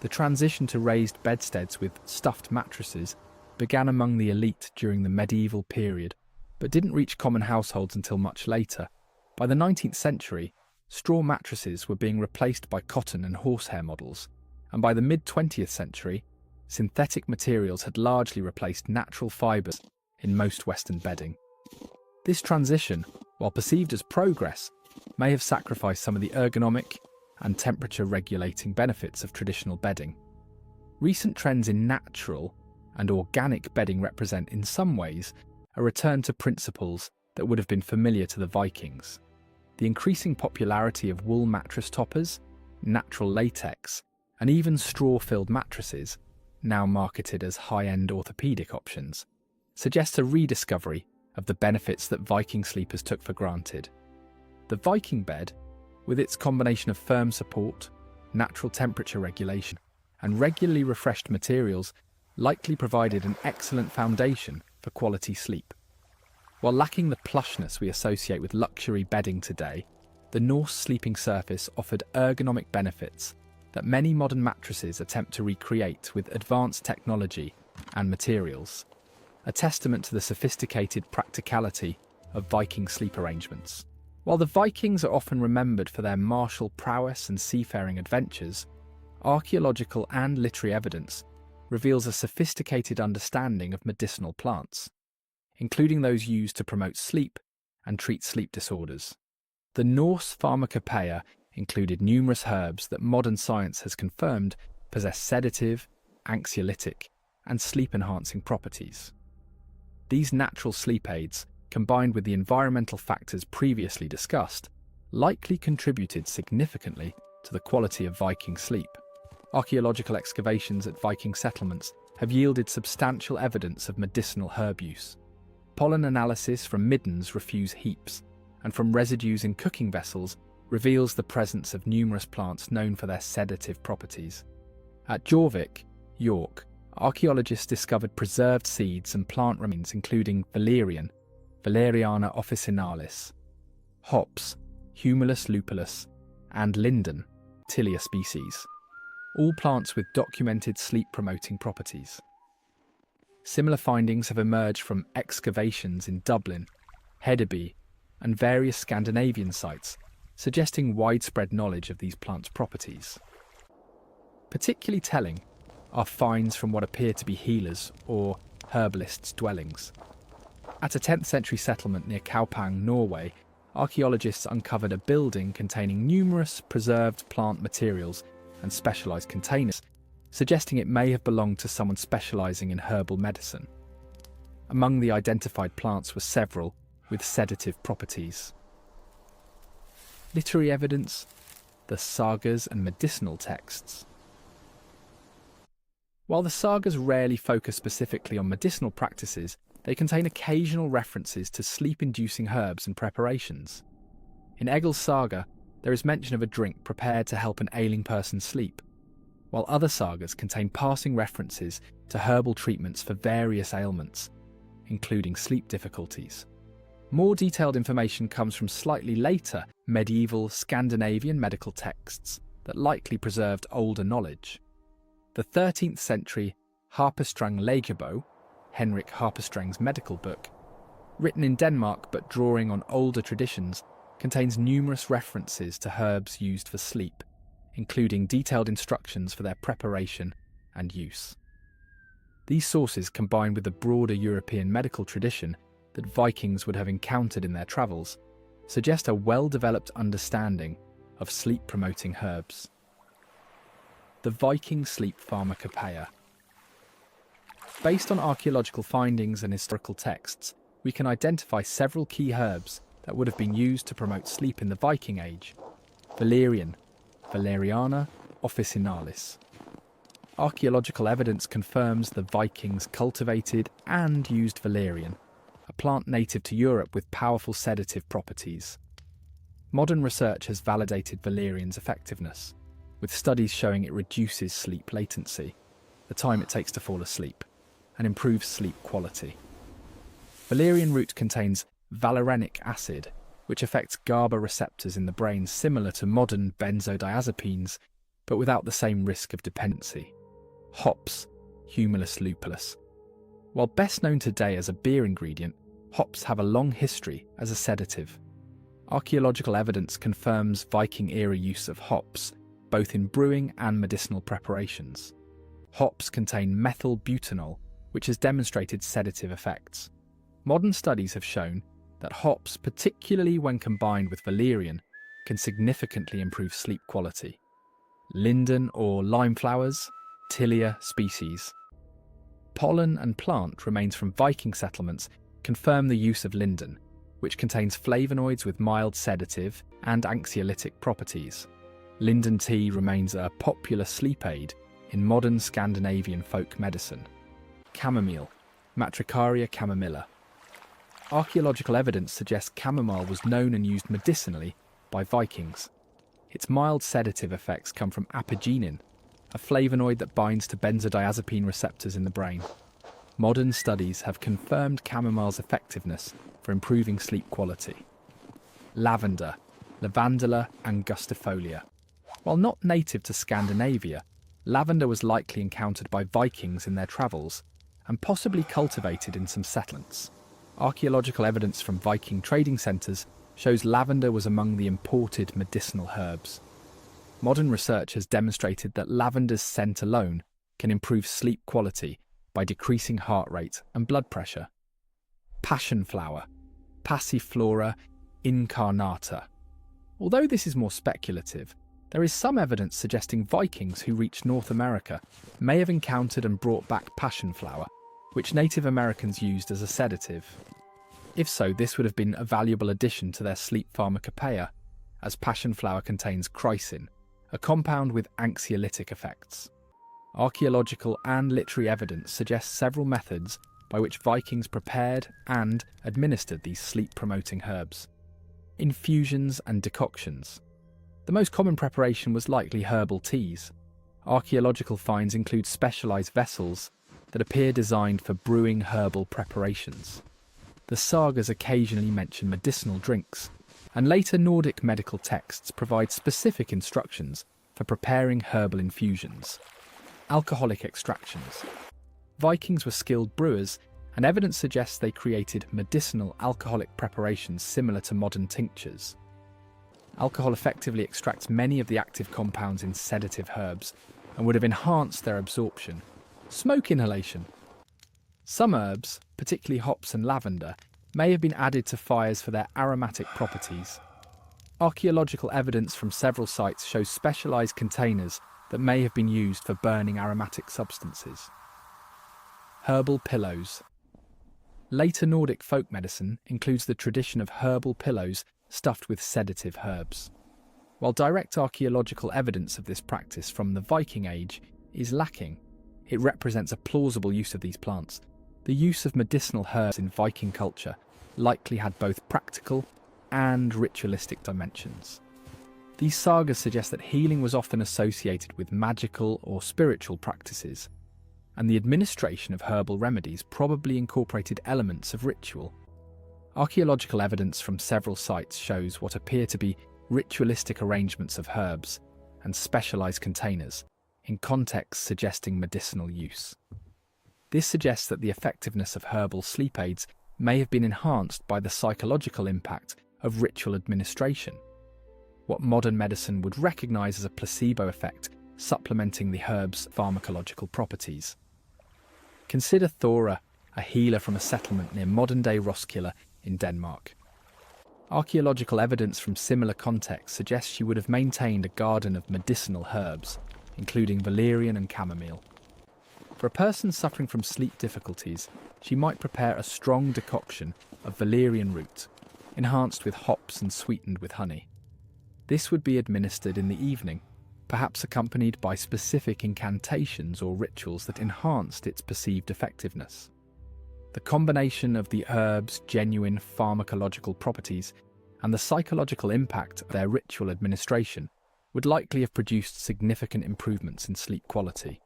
The transition to raised bedsteads with stuffed mattresses began among the elite during the medieval period, but didn't reach common households until much later. By the 19th century, straw mattresses were being replaced by cotton and horsehair models, and by the mid-20th century, synthetic materials had largely replaced natural fibres in most Western bedding. This transition, while perceived as progress, may have sacrificed some of the ergonomic and temperature-regulating benefits of traditional bedding. Recent trends in natural and organic bedding represent, in some ways, a return to principles that would have been familiar to the Vikings. The increasing popularity of wool mattress toppers, natural latex, and even straw-filled mattresses, now marketed as high-end orthopedic options, suggests a rediscovery of the benefits that Viking sleepers took for granted. The Viking bed, with its combination of firm support, natural temperature regulation, and regularly refreshed materials, likely provided an excellent foundation for quality sleep. While lacking the plushness we associate with luxury bedding today, the Norse sleeping surface offered ergonomic benefits that many modern mattresses attempt to recreate with advanced technology and materials, a testament to the sophisticated practicality of Viking sleep arrangements. While the Vikings are often remembered for their martial prowess and seafaring adventures, archaeological and literary evidence reveals a sophisticated understanding of medicinal plants, including those used to promote sleep and treat sleep disorders. The Norse pharmacopoeia included numerous herbs that modern science has confirmed possess sedative, anxiolytic, and sleep-enhancing properties. These natural sleep aids, combined with the environmental factors previously discussed, likely contributed significantly to the quality of Viking sleep. Archaeological excavations at Viking settlements have yielded substantial evidence of medicinal herb use. Pollen analysis from middens refuse heaps, and from residues in cooking vessels reveals the presence of numerous plants known for their sedative properties. At Jorvik, York, archaeologists discovered preserved seeds and plant remains including valerian, Valeriana officinalis, hops, Humulus lupulus, and linden, Tilia species, all plants with documented sleep-promoting properties. Similar findings have emerged from excavations in Dublin, Hedeby, and various Scandinavian sites, suggesting widespread knowledge of these plants' properties. Particularly telling are finds from what appear to be healers' or herbalists' dwellings. At a 10th century settlement near Kaupang, Norway, archaeologists uncovered a building containing numerous preserved plant materials and specialised containers, suggesting it may have belonged to someone specialising in herbal medicine. Among the identified plants were several with sedative properties. Literary evidence. the sagas and medicinal texts. While the sagas rarely focus specifically on medicinal practices, they contain occasional references to sleep-inducing herbs and preparations. In Egil's saga, there is mention of a drink prepared to help an ailing person sleep, while other sagas contain passing references to herbal treatments for various ailments, including sleep difficulties. More detailed information comes from slightly later medieval Scandinavian medical texts that likely preserved older knowledge. The 13th century Harpestrang Lægebog, Henrik Harpestrang's medical book, written in Denmark but drawing on older traditions, contains numerous references to herbs used for sleep, including detailed instructions for their preparation and use. These sources, combined with the broader European medical tradition that Vikings would have encountered in their travels, suggest a well-developed understanding of sleep-promoting herbs. The Viking sleep pharmacopoeia. Based on archaeological findings and historical texts, we can identify several key herbs that would have been used to promote sleep in the Viking Age. Valerian, Valeriana officinalis. Archaeological evidence confirms the Vikings cultivated and used valerian, a plant native to Europe with powerful sedative properties. Modern research has validated valerian's effectiveness, with studies showing it reduces sleep latency, the time it takes to fall asleep, and improves sleep quality. Valerian root contains valerianic acid, which affects GABA receptors in the brain similar to modern benzodiazepines, but without the same risk of dependency. Hops, Humulus lupulus. While best known today as a beer ingredient, hops have a long history as a sedative. Archaeological evidence confirms Viking-era use of hops, both in brewing and medicinal preparations. Hops contain methylbutanol, which has demonstrated sedative effects. Modern studies have shown that hops, particularly when combined with valerian, can significantly improve sleep quality. Linden or lime flowers, Tilia species. Pollen and plant remains from Viking settlements confirm the use of linden, which contains flavonoids with mild sedative and anxiolytic properties. Linden tea remains a popular sleep aid in modern Scandinavian folk medicine. Chamomile, Matricaria chamomilla. Archaeological evidence suggests chamomile was known and used medicinally by Vikings. Its mild sedative effects come from apigenin, a flavonoid that binds to benzodiazepine receptors in the brain. Modern studies have confirmed chamomile's effectiveness for improving sleep quality. Lavender, Lavandula angustifolia. While not native to Scandinavia, lavender was likely encountered by Vikings in their travels and possibly cultivated in some settlements. Archaeological evidence from Viking trading centres shows lavender was among the imported medicinal herbs. Modern research has demonstrated that lavender's scent alone can improve sleep quality by decreasing heart rate and blood pressure. Passion flower, Passiflora incarnata. Although this is more speculative, there is some evidence suggesting Vikings who reached North America may have encountered and brought back passion flower, which Native Americans used as a sedative. If so, this would have been a valuable addition to their sleep pharmacopoeia, as passion flower contains chrysin, a compound with anxiolytic effects. Archaeological and literary evidence suggests several methods by which Vikings prepared and administered these sleep-promoting herbs. Infusions and decoctions. The most common preparation was likely herbal teas. Archaeological finds include specialised vessels that appear designed for brewing herbal preparations. The sagas occasionally mention medicinal drinks, and later Nordic medical texts provide specific instructions for preparing herbal infusions. Alcoholic extractions. Vikings were skilled brewers, and evidence suggests they created medicinal alcoholic preparations similar to modern tinctures. Alcohol effectively extracts many of the active compounds in sedative herbs and would have enhanced their absorption. Smoke inhalation. Some herbs, particularly hops and lavender, may have been added to fires for their aromatic properties. Archaeological evidence from several sites shows specialised containers that may have been used for burning aromatic substances. Herbal pillows. Later Nordic folk medicine includes the tradition of herbal pillows stuffed with sedative herbs. While direct archaeological evidence of this practice from the Viking Age is lacking, it represents a plausible use of these plants. The use of medicinal herbs in Viking culture likely had both practical and ritualistic dimensions. These sagas suggest that healing was often associated with magical or spiritual practices, and the administration of herbal remedies probably incorporated elements of ritual. Archaeological evidence from several sites shows what appear to be ritualistic arrangements of herbs and specialized containers, in contexts suggesting medicinal use. This suggests that the effectiveness of herbal sleep aids may have been enhanced by the psychological impact of ritual administration, what modern medicine would recognize as a placebo effect supplementing the herb's pharmacological properties. Consider Thora, a healer from a settlement near modern-day Roskilde in Denmark. Archaeological evidence from similar contexts suggests she would have maintained a garden of medicinal herbs, including valerian and chamomile. For a person suffering from sleep difficulties, she might prepare a strong decoction of valerian root, enhanced with hops and sweetened with honey. This would be administered in the evening, perhaps accompanied by specific incantations or rituals that enhanced its perceived effectiveness. The combination of the herb's genuine pharmacological properties and the psychological impact of their ritual administration would likely have produced significant improvements in sleep quality.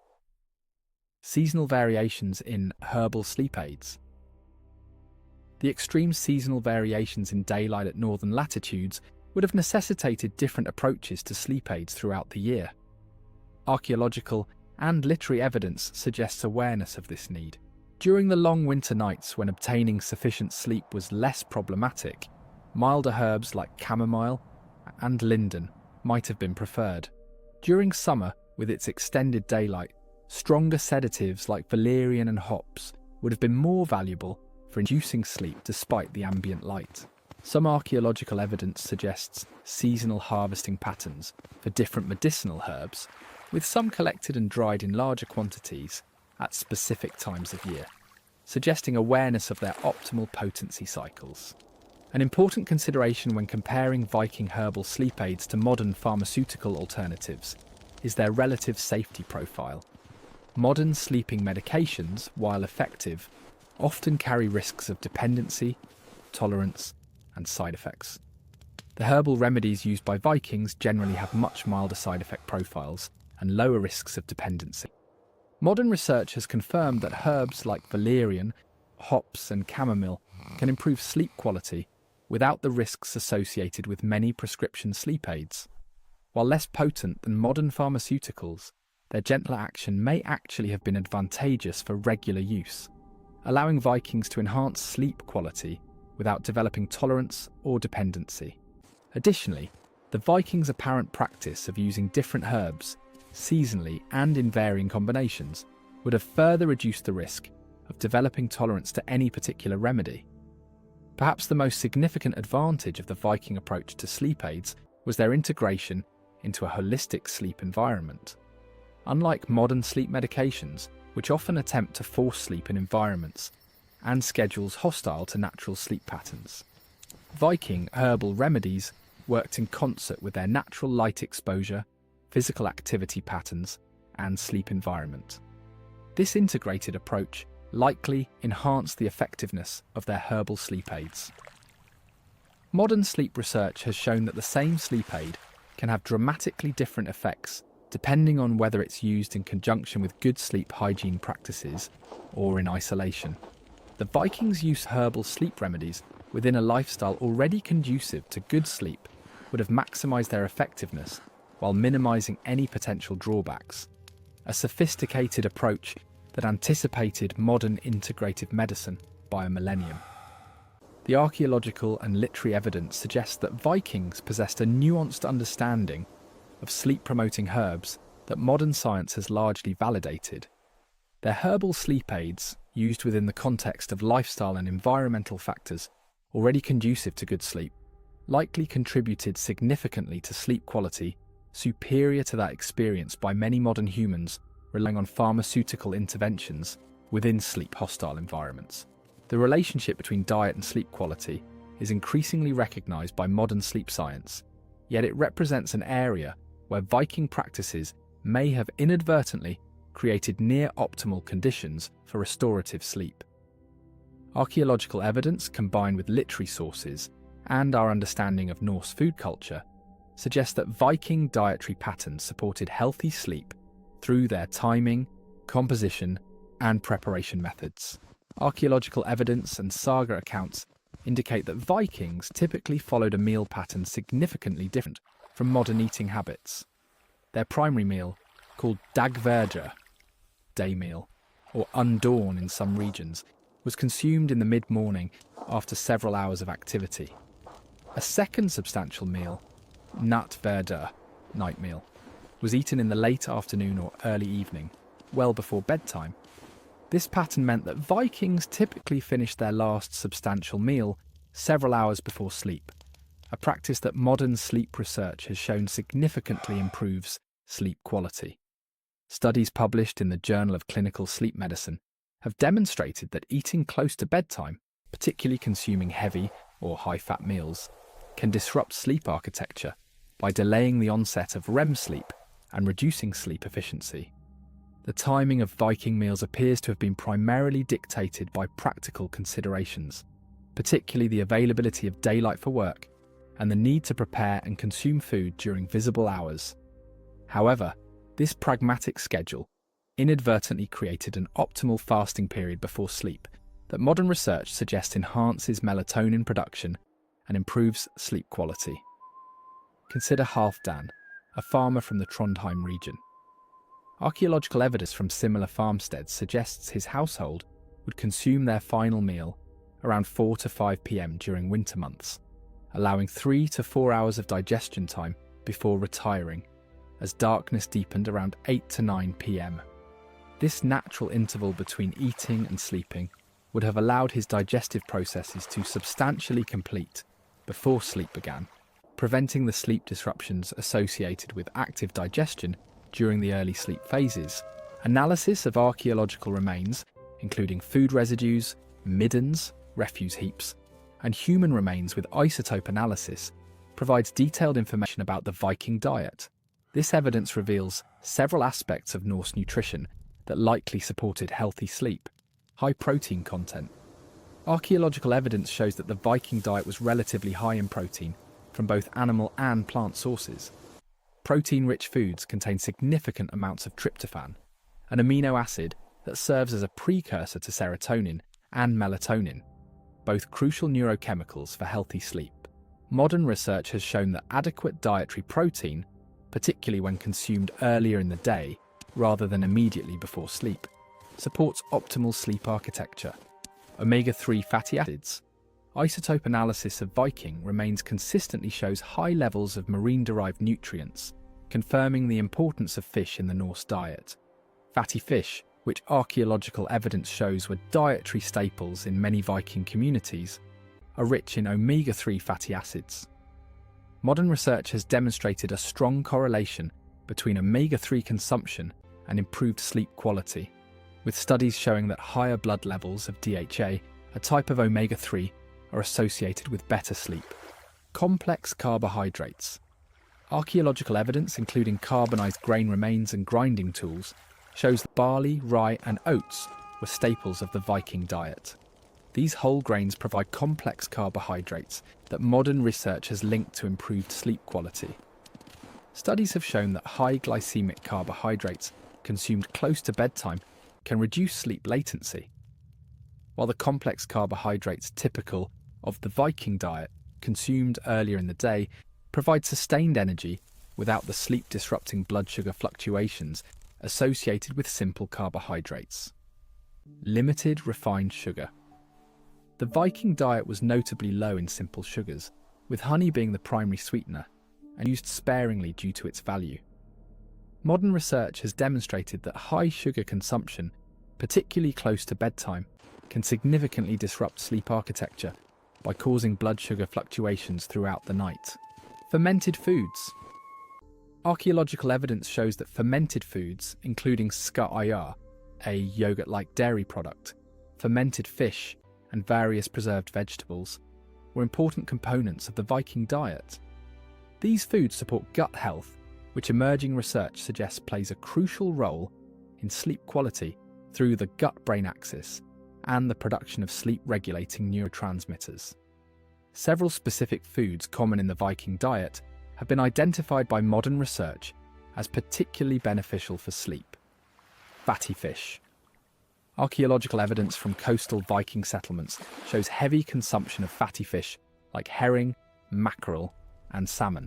Seasonal variations in herbal sleep aids. The extreme seasonal variations in daylight at northern latitudes would have necessitated different approaches to sleep aids throughout the year. Archaeological and literary evidence suggests awareness of this need. During the long winter nights when obtaining sufficient sleep was less problematic, milder herbs like chamomile and linden might have been preferred. During summer, with its extended daylight, stronger sedatives like valerian and hops would have been more valuable for inducing sleep despite the ambient light. Some archaeological evidence suggests seasonal harvesting patterns for different medicinal herbs, with some collected and dried in larger quantities at specific times of year, suggesting awareness of their optimal potency cycles. An important consideration when comparing Viking herbal sleep aids to modern pharmaceutical alternatives is their relative safety profile. Modern sleeping medications, while effective, often carry risks of dependency, tolerance, and side effects. The herbal remedies used by Vikings generally have much milder side effect profiles and lower risks of dependency. Modern research has confirmed that herbs like valerian, hops, and chamomile can improve sleep quality without the risks associated with many prescription sleep aids. While less potent than modern pharmaceuticals, their gentler action may actually have been advantageous for regular use, allowing Vikings to enhance sleep quality without developing tolerance or dependency. Additionally, the Vikings' apparent practice of using different herbs seasonally and in varying combinations would have further reduced the risk of developing tolerance to any particular remedy. Perhaps the most significant advantage of the Viking approach to sleep aids was their integration into a holistic sleep environment. Unlike modern sleep medications, which often attempt to force sleep in environments and schedules hostile to natural sleep patterns, Viking herbal remedies worked in concert with their natural light exposure, physical activity patterns, and sleep environment. This integrated approach likely enhanced the effectiveness of their herbal sleep aids. Modern sleep research has shown that the same sleep aid can have dramatically different effects depending on whether it's used in conjunction with good sleep hygiene practices or in isolation. The Vikings used herbal sleep remedies within a lifestyle already conducive to good sleep would have maximised their effectiveness while minimising any potential drawbacks, a sophisticated approach that anticipated modern integrative medicine by a millennium. The archaeological and literary evidence suggests that Vikings possessed a nuanced understanding of sleep-promoting herbs that modern science has largely validated. Their herbal sleep aids, used within the context of lifestyle and environmental factors already conducive to good sleep, likely contributed significantly to sleep quality superior to that experienced by many modern humans relying on pharmaceutical interventions within sleep-hostile environments. The relationship between diet and sleep quality is increasingly recognized by modern sleep science, yet it represents an area where Viking practices may have inadvertently created near-optimal conditions for restorative sleep. Archaeological evidence combined with literary sources and our understanding of Norse food culture suggests that Viking dietary patterns supported healthy sleep through their timing, composition, and preparation methods. Archaeological evidence and saga accounts indicate that Vikings typically followed a meal pattern significantly different from modern eating habits. Their primary meal, called dagverja, day meal, or undawn in some regions, was consumed in the mid-morning after several hours of activity. A second substantial meal, nattverda, night meal, was eaten in the late afternoon or early evening, well before bedtime. This pattern meant that Vikings typically finished their last substantial meal several hours before sleep, a practice that modern sleep research has shown significantly improves sleep quality. Studies published in the Journal of Clinical Sleep Medicine have demonstrated that eating close to bedtime, particularly consuming heavy or high-fat meals, can disrupt sleep architecture by delaying the onset of REM sleep and reducing sleep efficiency. The timing of Viking meals appears to have been primarily dictated by practical considerations, particularly the availability of daylight for work and the need to prepare and consume food during visible hours. However, this pragmatic schedule inadvertently created an optimal fasting period before sleep that modern research suggests enhances melatonin production and improves sleep quality. Consider Halfdan, a farmer from the Trondheim region. Archaeological evidence from similar farmsteads suggests his household would consume their final meal around 4 to 5 p.m. during winter months, allowing 3 to 4 hours of digestion time before retiring, as darkness deepened around 8 to 9 p.m. This natural interval between eating and sleeping would have allowed his digestive processes to substantially complete before sleep began, preventing the sleep disruptions associated with active digestion during the early sleep phases. Analysis of archaeological remains, including food residues, middens, refuse heaps, and human remains with isotope analysis, provides detailed information about the Viking diet. This evidence reveals several aspects of Norse nutrition that likely supported healthy sleep. High protein content. Archaeological evidence shows that the Viking diet was relatively high in protein from both animal and plant sources. Protein-rich foods contain significant amounts of tryptophan, an amino acid that serves as a precursor to serotonin and melatonin, both crucial neurochemicals for healthy sleep. Modern research has shown that adequate dietary protein, particularly when consumed earlier in the day rather than immediately before sleep, supports optimal sleep architecture. Omega-3 fatty acids. Isotope analysis of Viking remains consistently shows high levels of marine-derived nutrients, confirming the importance of fish in the Norse diet. Fatty fish, which archaeological evidence shows were dietary staples in many Viking communities, are rich in omega-3 fatty acids. Modern research has demonstrated a strong correlation between omega-3 consumption and improved sleep quality, with studies showing that higher blood levels of DHA, a type of omega-3, are associated with better sleep. Complex carbohydrates. Archaeological evidence, including carbonized grain remains and grinding tools, shows that barley, rye, and oats were staples of the Viking diet. These whole grains provide complex carbohydrates that modern research has linked to improved sleep quality. Studies have shown that high glycemic carbohydrates consumed close to bedtime can reduce sleep latency, while the complex carbohydrates typical of the Viking diet, consumed earlier in the day, provide sustained energy without the sleep-disrupting blood sugar fluctuations associated with simple carbohydrates. Limited refined sugar. The Viking diet was notably low in simple sugars, with honey being the primary sweetener, and used sparingly due to its value. Modern research has demonstrated that high sugar consumption, particularly close to bedtime, can significantly disrupt sleep architecture by causing blood sugar fluctuations throughout the night. Fermented foods. Archaeological evidence shows that fermented foods, including ska'ayar, a yogurt-like dairy product, fermented fish, and various preserved vegetables, were important components of the Viking diet. These foods support gut health, which emerging research suggests plays a crucial role in sleep quality through the gut-brain axis and the production of sleep-regulating neurotransmitters. Several specific foods common in the Viking diet have been identified by modern research as particularly beneficial for sleep. Fatty fish. Archaeological evidence from coastal Viking settlements shows heavy consumption of fatty fish like herring, mackerel, and salmon.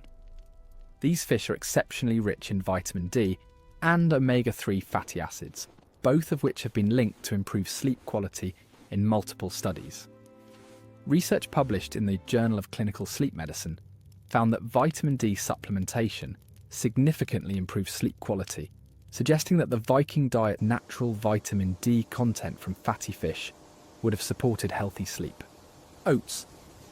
These fish are exceptionally rich in vitamin D and omega-3 fatty acids, both of which have been linked to improved sleep quality in multiple studies. Research published in the Journal of Clinical Sleep Medicine found that vitamin D supplementation significantly improves sleep quality, suggesting that the Viking diet's natural vitamin D content from fatty fish would have supported healthy sleep. Oats.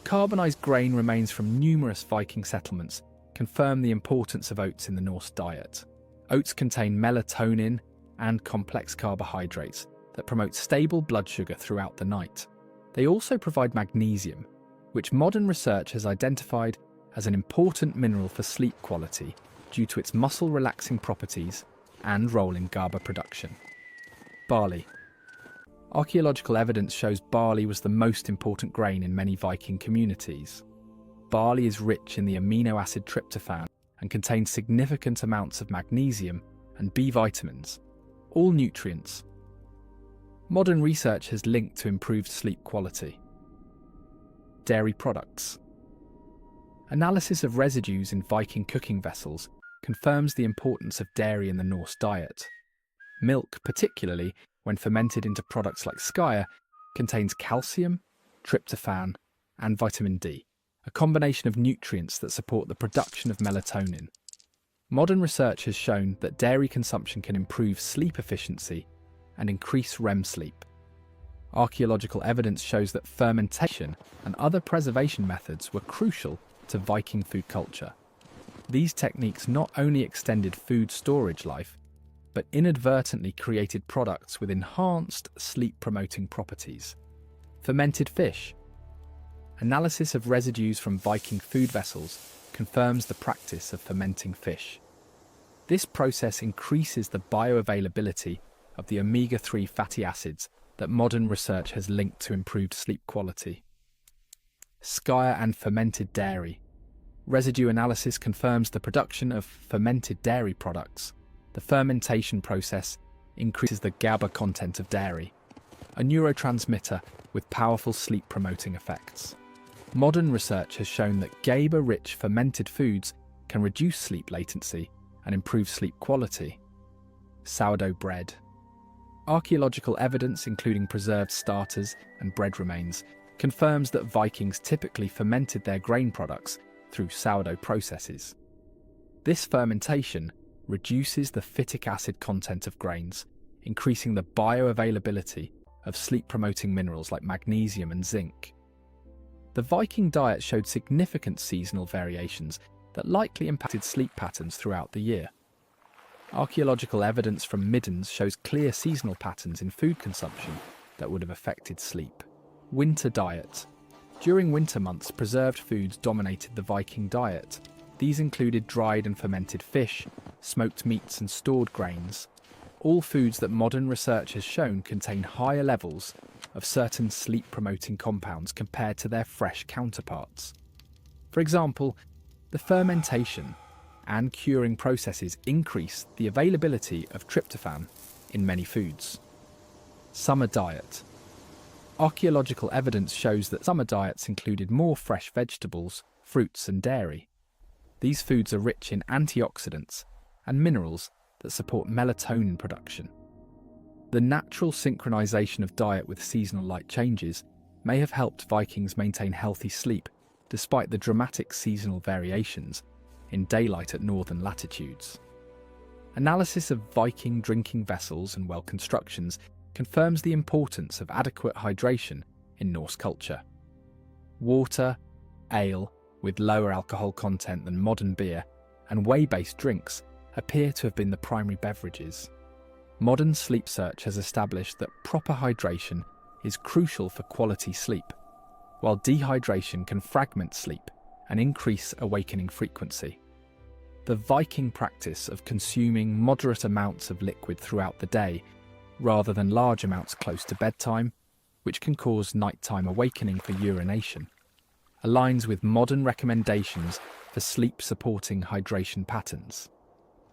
Carbonized grain remains from numerous Viking settlements confirm the importance of oats in the Norse diet. Oats contain melatonin and complex carbohydrates that promote stable blood sugar throughout the night. They also provide magnesium, which modern research has identified as an important mineral for sleep quality due to its muscle-relaxing properties and role in GABA production. Barley. Archaeological evidence shows barley was the most important grain in many Viking communities. Barley is rich in the amino acid tryptophan and contains significant amounts of magnesium and B vitamins, all nutrients modern research has linked to improved sleep quality. Dairy products. Analysis of residues in Viking cooking vessels confirms the importance of dairy in the Norse diet. Milk, particularly when fermented into products like skyr, contains calcium, tryptophan, and vitamin D, a combination of nutrients that support the production of melatonin. Modern research has shown that dairy consumption can improve sleep efficiency and increase REM sleep. Archaeological evidence shows that fermentation and other preservation methods were crucial to Viking food culture. These techniques not only extended food storage life, but inadvertently created products with enhanced sleep-promoting properties. Fermented fish. Analysis of residues from Viking food vessels confirms the practice of fermenting fish. This process increases the bioavailability of the omega-3 fatty acids that modern research has linked to improved sleep quality. Skyr and fermented dairy. Residue analysis confirms the production of fermented dairy products. The fermentation process increases the GABA content of dairy, a neurotransmitter with powerful sleep-promoting effects. Modern research has shown that GABA-rich fermented foods can reduce sleep latency and improve sleep quality. Sourdough bread. Archaeological evidence, including preserved starters and bread remains, confirms that Vikings typically fermented their grain products through sourdough processes. This fermentation reduces the phytic acid content of grains, increasing the bioavailability of sleep-promoting minerals like magnesium and zinc. The Viking diet showed significant seasonal variations that likely impacted sleep patterns throughout the year. Archaeological evidence from middens shows clear seasonal patterns in food consumption that would have affected sleep. Winter diet. During winter months, preserved foods dominated the Viking diet. These included dried and fermented fish, smoked meats and stored grains, all foods that modern research has shown contain higher levels of certain sleep-promoting compounds compared to their fresh counterparts. For example, the fermentation and curing processes increase the availability of tryptophan in many foods. Summer diet. Archaeological evidence shows that summer diets included more fresh vegetables, fruits and dairy. These foods are rich in antioxidants and minerals that support melatonin production. The natural synchronization of diet with seasonal light changes may have helped Vikings maintain healthy sleep despite the dramatic seasonal variations in daylight at northern latitudes. Analysis of Viking drinking vessels and well constructions confirms the importance of adequate hydration in Norse culture. Water, ale, with lower alcohol content than modern beer, and whey-based drinks appear to have been the primary beverages. Modern sleep research has established that proper hydration is crucial for quality sleep, while dehydration can fragment sleep and increase awakening frequency. The Viking practice of consuming moderate amounts of liquid throughout the day, rather than large amounts close to bedtime, which can cause nighttime awakening for urination, aligns with modern recommendations for sleep-supporting hydration patterns.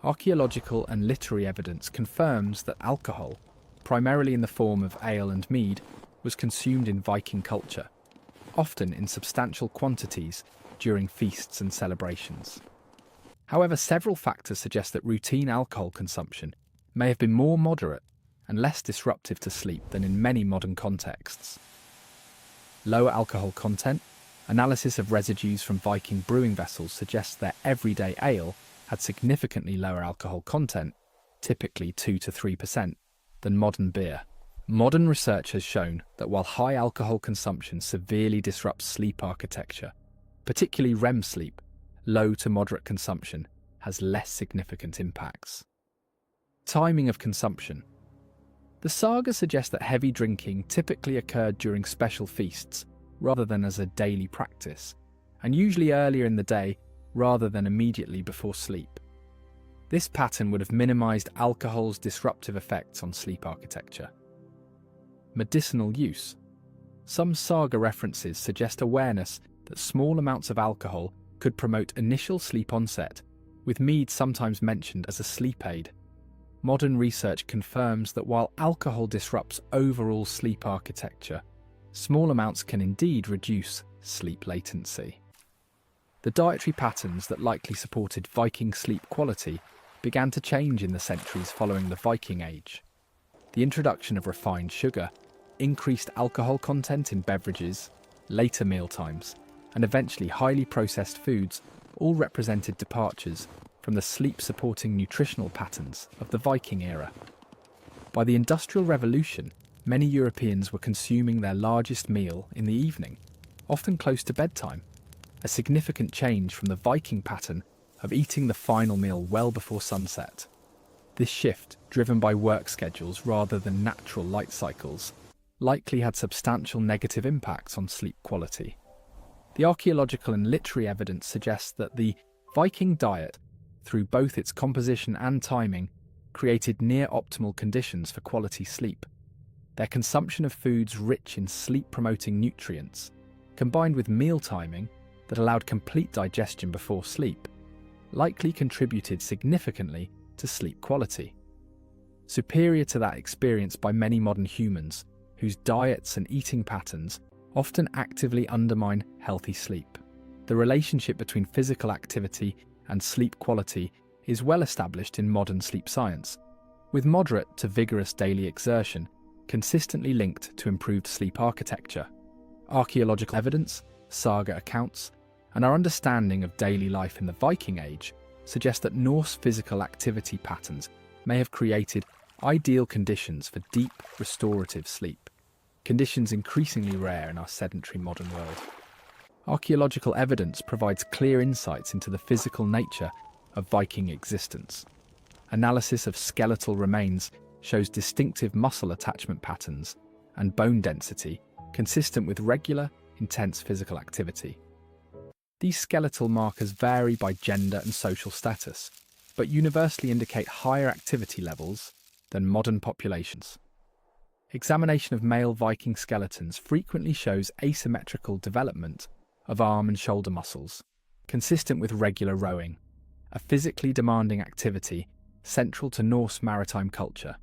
Archaeological and literary evidence confirms that alcohol, primarily in the form of ale and mead, was consumed in Viking culture, often in substantial quantities during feasts and celebrations. However, several factors suggest that routine alcohol consumption may have been more moderate and less disruptive to sleep than in many modern contexts. Lower alcohol content, analysis of residues from Viking brewing vessels suggests their everyday ale had significantly lower alcohol content, typically 2 to 3%, than modern beer. Modern research has shown that while high alcohol consumption severely disrupts sleep architecture, particularly REM sleep, low to moderate consumption has less significant impacts. Timing of consumption. The saga suggests that heavy drinking typically occurred during special feasts rather than as a daily practice, and usually earlier in the day rather than immediately before sleep. This pattern would have minimized alcohol's disruptive effects on sleep architecture. Medicinal use. Some saga references suggest awareness that small amounts of alcohol could promote initial sleep onset, with mead sometimes mentioned as a sleep aid. Modern research confirms that while alcohol disrupts overall sleep architecture, small amounts can indeed reduce sleep latency. The dietary patterns that likely supported Viking sleep quality began to change in the centuries following the Viking Age. The introduction of refined sugar, increased alcohol content in beverages, later mealtimes, and eventually highly processed foods all represented departures from the sleep-supporting nutritional patterns of the Viking era. By the Industrial Revolution, many Europeans were consuming their largest meal in the evening, often close to bedtime, a significant change from the Viking pattern of eating the final meal well before sunset. This shift, driven by work schedules rather than natural light cycles, likely had substantial negative impacts on sleep quality. The archaeological and literary evidence suggests that the Viking diet, through both its composition and timing, created near-optimal conditions for quality sleep. Their consumption of foods rich in sleep-promoting nutrients, combined with meal timing that allowed complete digestion before sleep, likely contributed significantly to sleep quality. Superior to that experienced by many modern humans, whose diets and eating patterns often actively undermine healthy sleep. The relationship between physical activity and sleep quality is well established in modern sleep science, with moderate to vigorous daily exertion consistently linked to improved sleep architecture. Archaeological evidence, saga accounts, and our understanding of daily life in the Viking Age suggest that Norse physical activity patterns may have created ideal conditions for deep, restorative sleep, conditions increasingly rare in our sedentary modern world. Archaeological evidence provides clear insights into the physical nature of Viking existence. Analysis of skeletal remains shows distinctive muscle attachment patterns and bone density consistent with regular, intense physical activity. These skeletal markers vary by gender and social status, but universally indicate higher activity levels than modern populations. Examination of male Viking skeletons frequently shows asymmetrical development of arm and shoulder muscles, consistent with regular rowing, a physically demanding activity central to Norse maritime culture.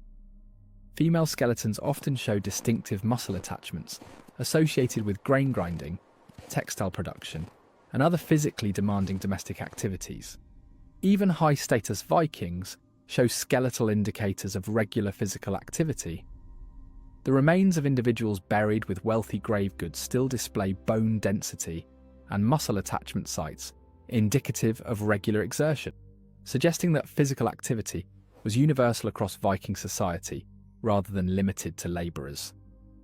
Female skeletons often show distinctive muscle attachments associated with grain grinding, textile production, and other physically demanding domestic activities. Even high-status Vikings show skeletal indicators of regular physical activity. The remains of individuals buried with wealthy grave goods still display bone density and muscle attachment sites indicative of regular exertion, suggesting that physical activity was universal across Viking society rather than limited to labourers.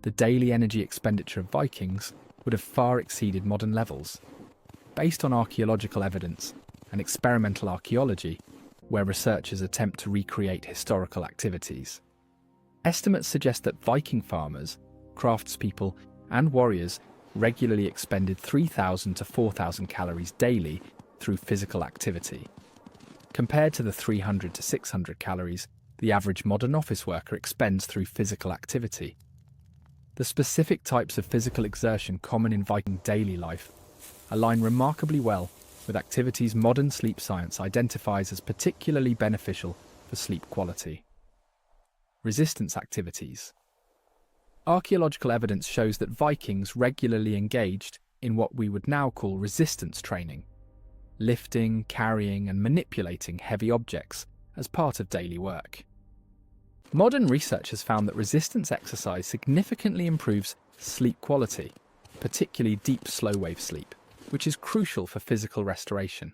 The daily energy expenditure of Vikings would have far exceeded modern levels. Based on archaeological evidence and experimental archaeology, where researchers attempt to recreate historical activities, estimates suggest that Viking farmers, craftspeople, and warriors regularly expended 3,000 to 4,000 calories daily through physical activity, compared to the 300 to 600 calories the average modern office worker expends through physical activity. The specific types of physical exertion common in Viking daily life align remarkably well with activities modern sleep science identifies as particularly beneficial for sleep quality. Resistance activities. Archaeological evidence shows that Vikings regularly engaged in what we would now call resistance training, lifting, carrying, and manipulating heavy objects as part of daily work. Modern research has found that resistance exercise significantly improves sleep quality, particularly deep slow-wave sleep, which is crucial for physical restoration.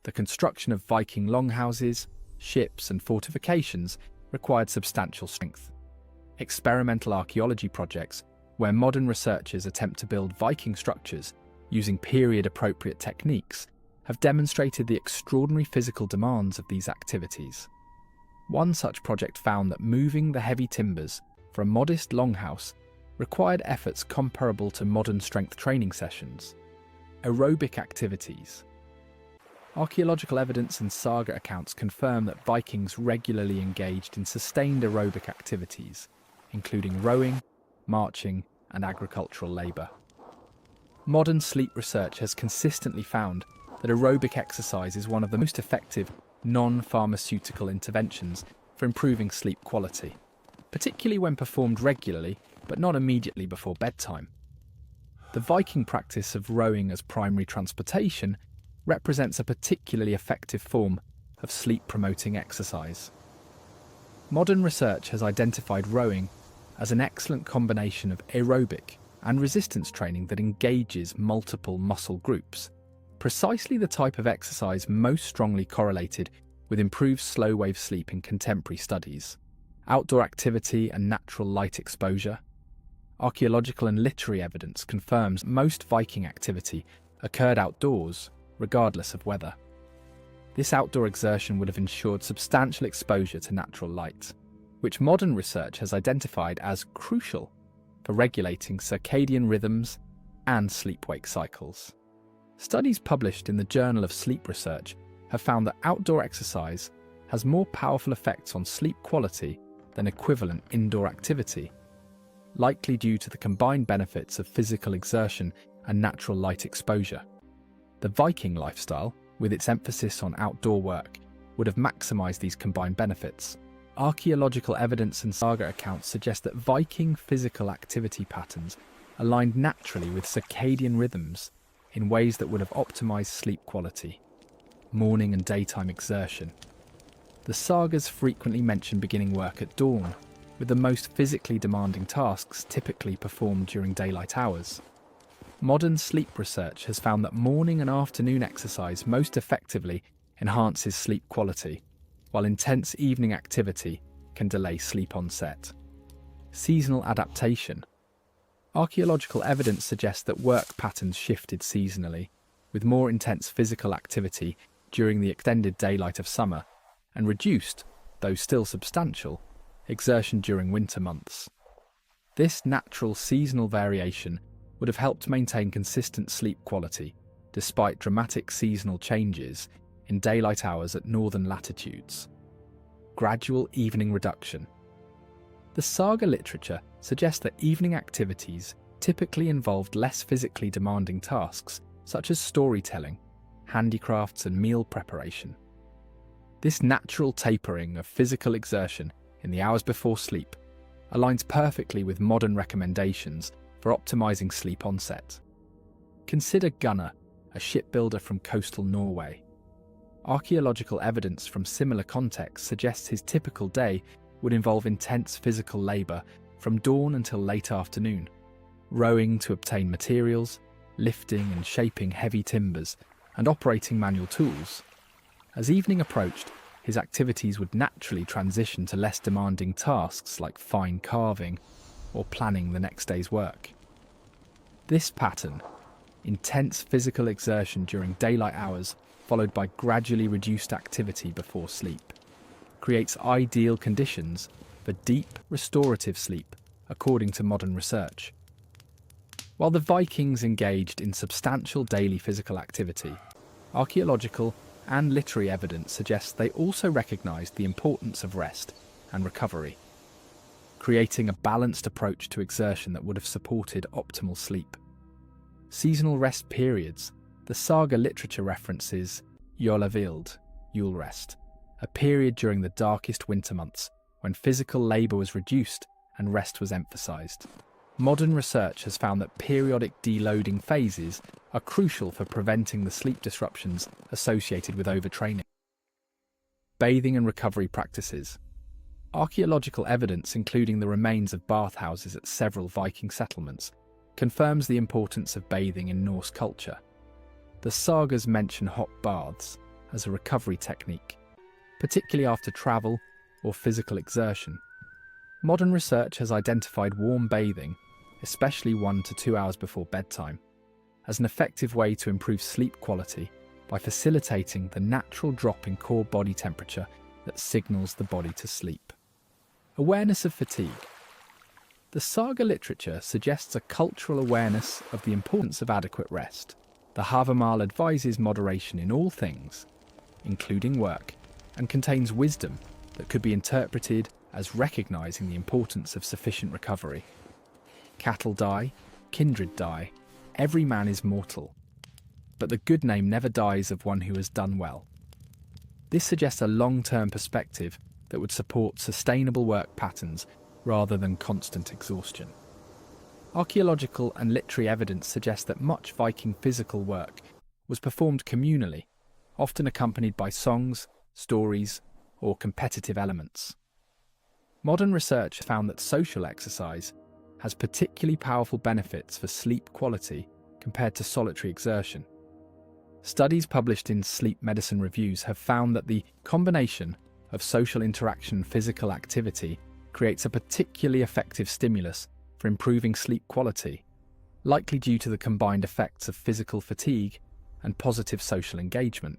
The construction of Viking longhouses, ships, and fortifications required substantial strength. Experimental archaeology projects, where modern researchers attempt to build Viking structures using period-appropriate techniques, have demonstrated the extraordinary physical demands of these activities. One such project found that moving the heavy timbers for a modest longhouse required efforts comparable to modern strength training sessions. Aerobic activities. Archaeological evidence and saga accounts confirm that Vikings regularly engaged in sustained aerobic activities, including rowing, marching, and agricultural labour. Modern sleep research has consistently found that aerobic exercise is one of the most effective non-pharmaceutical interventions for improving sleep quality, particularly when performed regularly but not immediately before bedtime. The Viking practice of rowing as primary transportation represents a particularly effective form of sleep-promoting exercise. Modern research has identified rowing as an excellent combination of aerobic and resistance training that engages multiple muscle groups, precisely the type of exercise most strongly correlated with improved slow-wave sleep in contemporary studies. Outdoor activity and natural light exposure. Archaeological and literary evidence confirms most Viking activity occurred outdoors, regardless of weather. This outdoor exertion would have ensured substantial exposure to natural light, which modern research has identified as crucial for regulating circadian rhythms and sleep-wake cycles. Studies published in the Journal of Sleep Research have found that outdoor exercise has more powerful effects on sleep quality than equivalent indoor activity, likely due to the combined benefits of physical exertion and natural light exposure. The Viking lifestyle, with its emphasis on outdoor work, would have maximised these combined benefits. Archaeological evidence and saga accounts suggest that Viking physical activity patterns aligned naturally with circadian rhythms in ways that would have optimized sleep quality, morning and daytime exertion. The sagas frequently mention beginning work at dawn, with the most physically demanding tasks typically performed during daylight hours. Modern sleep research has found that morning and afternoon exercise most effectively enhances sleep quality, while intense evening activity can delay sleep onset. Seasonal adaptation. Archaeological evidence suggests that work patterns shifted seasonally, with more intense physical activity during the extended daylight of summer, and reduced, though still substantial, exertion during winter months. This natural seasonal variation would have helped maintain consistent sleep quality, despite dramatic seasonal changes in daylight hours at northern latitudes. Gradual evening reduction. The saga literature suggests that evening activities typically involved less physically demanding tasks, such as storytelling, handicrafts, and meal preparation. This natural tapering of physical exertion in the hours before sleep aligns perfectly with modern recommendations for optimizing sleep onset. Consider Gunnar, a shipbuilder from coastal Norway. Archaeological evidence from similar contexts suggests his typical day would involve intense physical labor from dawn until late afternoon, rowing to obtain materials, lifting and shaping heavy timbers, and operating manual tools. As evening approached, his activities would naturally transition to less demanding tasks like fine carving or planning the next day's work. This pattern, intense physical exertion during daylight hours followed by gradually reduced activity before sleep, creates ideal conditions for deep, restorative sleep, according to modern research. While the Vikings engaged in substantial daily physical activity, archaeological and literary evidence suggests they also recognised the importance of rest and recovery, creating a balanced approach to exertion that would have supported optimal sleep. Seasonal rest periods. The saga literature references Jolavild, Yule rest, a period during the darkest winter months when physical labour was reduced and rest was emphasised. Modern research has found that periodic deloading phases are crucial for preventing the sleep disruptions associated with overtraining. Bathing and recovery practices. Archaeological evidence, including the remains of bathhouses at several Viking settlements, confirms the importance of bathing in Norse culture. The sagas mention hot baths as a recovery technique, particularly after travel or physical exertion. Modern research has identified warm bathing, especially 1 to 2 hours before bedtime, as an effective way to improve sleep quality by facilitating the natural drop in core body temperature that signals the body to sleep. Awareness of fatigue. The saga literature suggests a cultural awareness of the importance of adequate rest. The Havamal advises moderation in all things, including work, and contains wisdom that could be interpreted as recognising the importance of sufficient recovery. Cattle die, kindred die, every man is mortal, but the good name never dies of one who has done well. This suggests a long-term perspective that would support sustainable work patterns rather than constant exhaustion. Archaeological and literary evidence suggests that much Viking physical work was performed communally, often accompanied by songs, stories, or competitive elements. Modern research found that social exercise has particularly powerful benefits for sleep quality compared to solitary exertion. Studies published in sleep medicine reviews have found that the combination of social interaction and physical activity creates a particularly effective stimulus for improving sleep quality, likely due to the combined effects of physical fatigue and positive social engagement.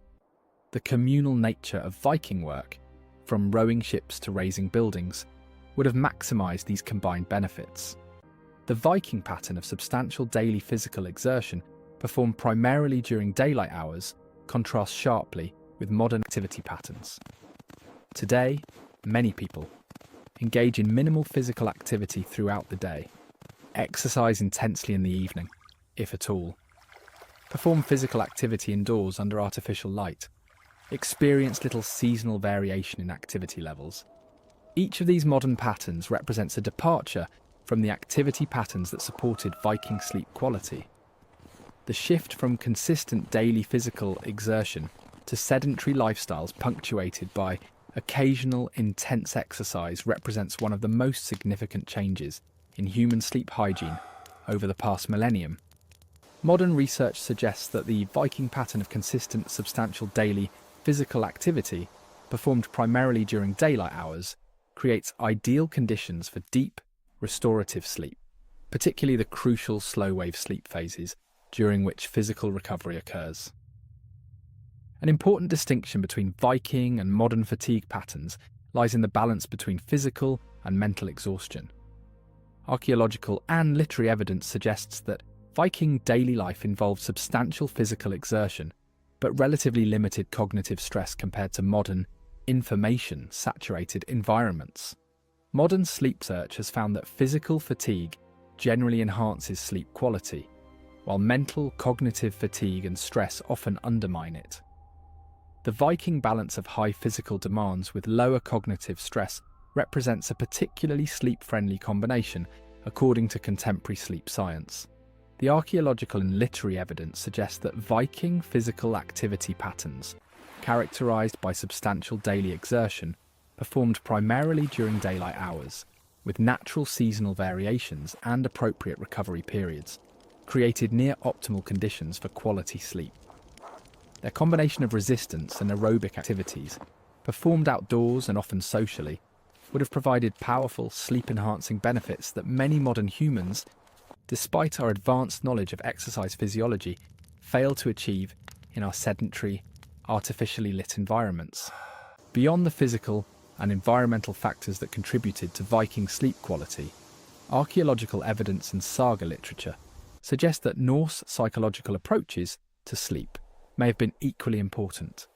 The communal nature of Viking work, from rowing ships to raising buildings, would have maximised these combined benefits. The Viking pattern of substantial daily physical exertion performed primarily during daylight hours contrasts sharply with modern activity patterns. Today, many people engage in minimal physical activity throughout the day, exercise intensely in the evening, if at all, perform physical activity indoors under artificial light, experience little seasonal variation in activity levels. Each of these modern patterns represents a departure from the activity patterns that supported Viking sleep quality. The shift from consistent daily physical exertion to sedentary lifestyles punctuated by occasional intense exercise represents one of the most significant changes in human sleep hygiene over the past millennium. Modern research suggests that the Viking pattern of consistent, substantial daily physical activity, performed primarily during daylight hours, creates ideal conditions for deep, restorative sleep, particularly the crucial slow-wave sleep phases during which physical recovery occurs. An important distinction between Viking and modern fatigue patterns lies in the balance between physical and mental exhaustion. Archaeological and literary evidence suggests that Viking daily life involved substantial physical exertion, but relatively limited cognitive stress compared to modern, information-saturated environments. Modern sleep research has found that physical fatigue generally enhances sleep quality, while mental, cognitive fatigue and stress often undermine it. The Viking balance of high physical demands with lower cognitive stress represents a particularly sleep-friendly combination, according to contemporary sleep science. The archaeological and literary evidence suggests that Viking physical activity patterns, characterized by substantial daily exertion, performed primarily during daylight hours, with natural seasonal variations and appropriate recovery periods, created near-optimal conditions for quality sleep. Their combination of resistance and aerobic activities, performed outdoors and often socially, would have provided powerful sleep-enhancing benefits that many modern humans, despite our advanced knowledge of exercise physiology, fail to achieve in our sedentary, artificially lit environments. Beyond the physical and environmental factors that contributed to Viking sleep quality, archaeological evidence and saga literature suggest that Norse psychological approaches to sleep may have been equally important.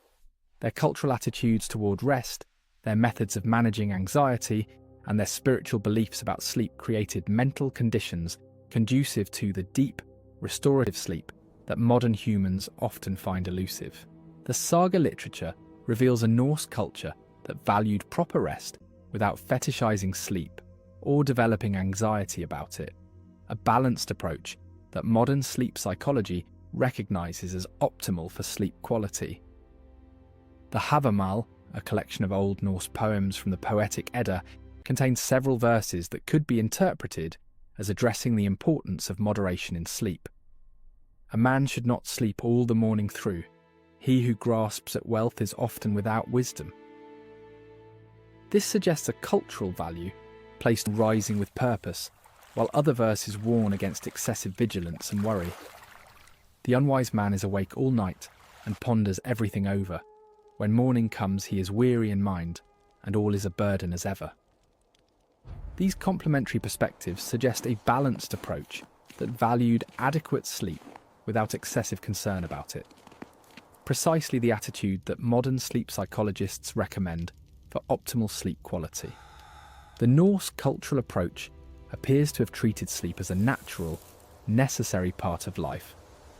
Their cultural attitudes toward rest, their methods of managing anxiety, and their spiritual beliefs about sleep created mental conditions conducive to the deep, restorative sleep that modern humans often find elusive. The saga literature reveals a Norse culture that valued proper rest without fetishizing sleep or developing anxiety about it, a balanced approach that modern sleep psychology recognizes as optimal for sleep quality. The Havamal, a collection of Old Norse poems from the Poetic Edda, contains several verses that could be interpreted as addressing the importance of moderation in sleep. A man should not sleep all the morning through. He who grasps at wealth is often without wisdom. This suggests a cultural value placed on rising with purpose, while other verses warn against excessive vigilance and worry. The unwise man is awake all night and ponders everything over. When morning comes, he is weary in mind, and all is a burden as ever. These complementary perspectives suggest a balanced approach that valued adequate sleep without excessive concern about it. Precisely the attitude that modern sleep psychologists recommend for optimal sleep quality. The Norse cultural approach appears to have treated sleep as a natural, necessary part of life,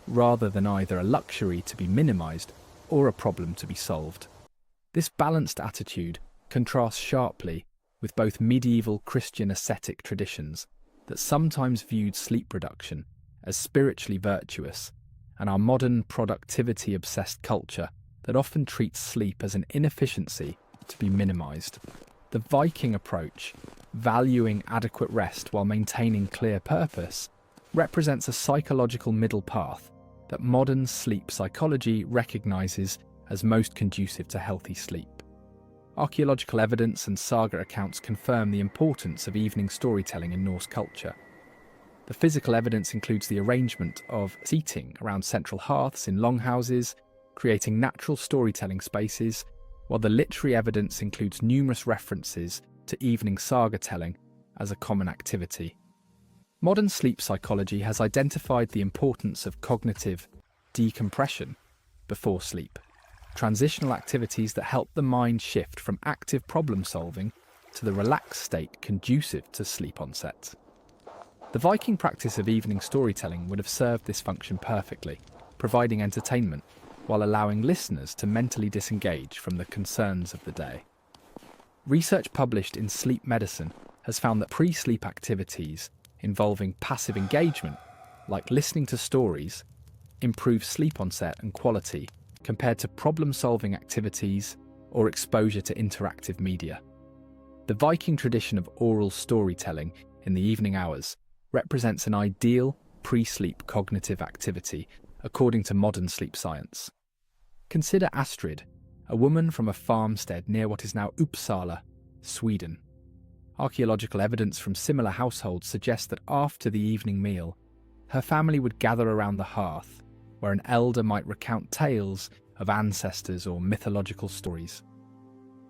rather than either a luxury to be minimized or a problem to be solved. This balanced attitude contrasts sharply with both medieval Christian ascetic traditions that sometimes viewed sleep reduction as spiritually virtuous, and our modern productivity-obsessed culture that often treats sleep as an inefficiency to be minimized. The Viking approach, valuing adequate rest while maintaining clear purpose, represents a psychological middle path that modern sleep psychology recognizes as most conducive to healthy sleep. Archaeological evidence and saga accounts confirm the importance of evening storytelling in Norse culture. The physical evidence includes the arrangement of seating around central hearths in longhouses, creating natural storytelling spaces, while the literary evidence includes numerous references to evening saga telling as a common activity. Modern sleep psychology has identified the importance of cognitive decompression before sleep, transitional activities that help the mind shift from active problem solving to the relaxed state conducive to sleep onset. The Viking practice of evening storytelling would have served this function perfectly, providing entertainment while allowing listeners to mentally disengage from the concerns of the day. Research published in Sleep Medicine has found that pre-sleep activities involving passive engagement, like listening to stories, improve sleep onset and quality compared to problem-solving activities or exposure to interactive media. The Viking tradition of oral storytelling in the evening hours represents an ideal pre-sleep cognitive activity according to modern sleep science. Consider Astrid, a woman from a farmstead near what is now Uppsala, Sweden. Archaeological evidence from similar households suggests that after the evening meal, her family would gather around the hearth, where an elder might recount tales of ancestors or mythological stories.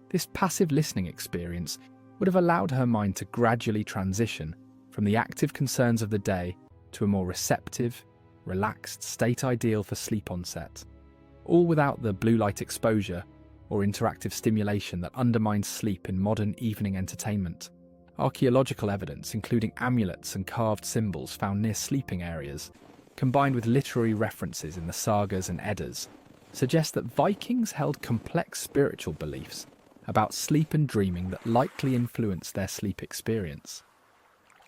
This passive listening experience would have allowed her mind to gradually transition from the active concerns of the day to a more receptive, relaxed state ideal for sleep onset, all without the blue light exposure or interactive stimulation that undermines sleep in modern evening entertainment. Archaeological evidence, including amulets and carved symbols found near sleeping areas, combined with literary references in the sagas and Eddas, suggest that Vikings held complex spiritual beliefs about sleep and dreaming that likely influenced their sleep experience.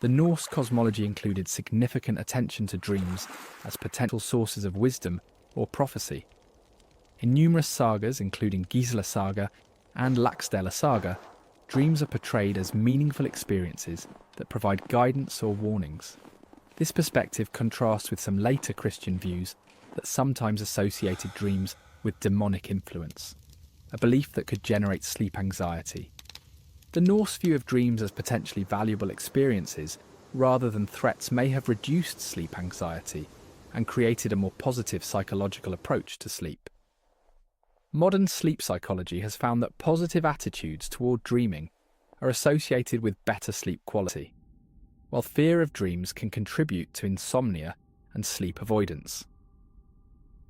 The Norse cosmology included significant attention to dreams as potential sources of wisdom or prophecy. In numerous sagas, including Gisla Saga and Laxdæla Saga, dreams are portrayed as meaningful experiences that provide guidance or warnings. This perspective contrasts with some later Christian views that sometimes associated dreams with demonic influence, a belief that could generate sleep anxiety. The Norse view of dreams as potentially valuable experiences rather than threats may have reduced sleep anxiety and created a more positive psychological approach to sleep. Modern sleep psychology has found that positive attitudes toward dreaming are associated with better sleep quality. While fear of dreams can contribute to insomnia and sleep avoidance.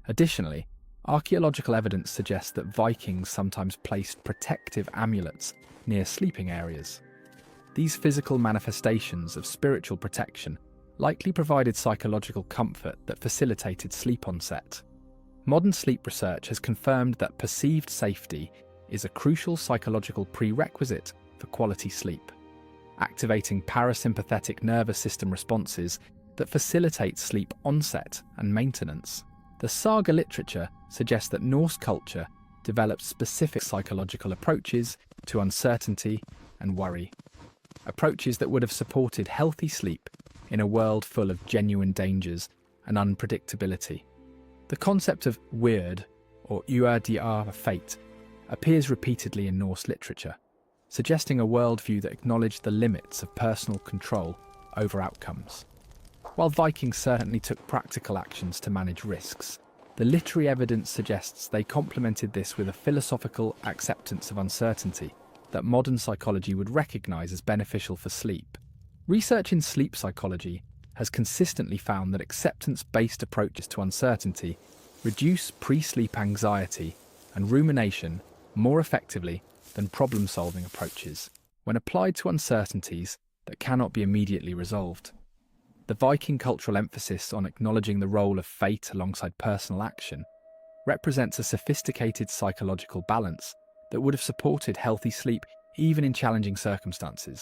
Additionally, archaeological evidence suggests that Vikings sometimes placed protective amulets near sleeping areas. These physical manifestations of spiritual protection likely provided psychological comfort that facilitated sleep onset. Modern sleep research has confirmed that perceived safety is a crucial psychological prerequisite for quality sleep, activating parasympathetic nervous system responses that facilitate sleep onset and maintenance. The saga literature suggests that Norse culture developed specific psychological approaches to uncertainty and worry, approaches that would have supported healthy sleep in a world full of genuine dangers and unpredictability. The concept of weird, or uardiar fate, appears repeatedly in Norse literature, suggesting a worldview that acknowledged the limits of personal control over outcomes. While Vikings certainly took practical actions to manage risks, the literary evidence suggests they complemented this with a philosophical acceptance of uncertainty that modern psychology would recognize as beneficial for sleep. Research in sleep psychology has consistently found that acceptance-based approaches to uncertainty reduce pre-sleep anxiety and rumination more effectively than problem-solving approaches when applied to uncertainties that cannot be immediately resolved. The Viking cultural emphasis on acknowledging the role of fate alongside personal action represents a sophisticated psychological balance that would have supported healthy sleep even in challenging circumstances.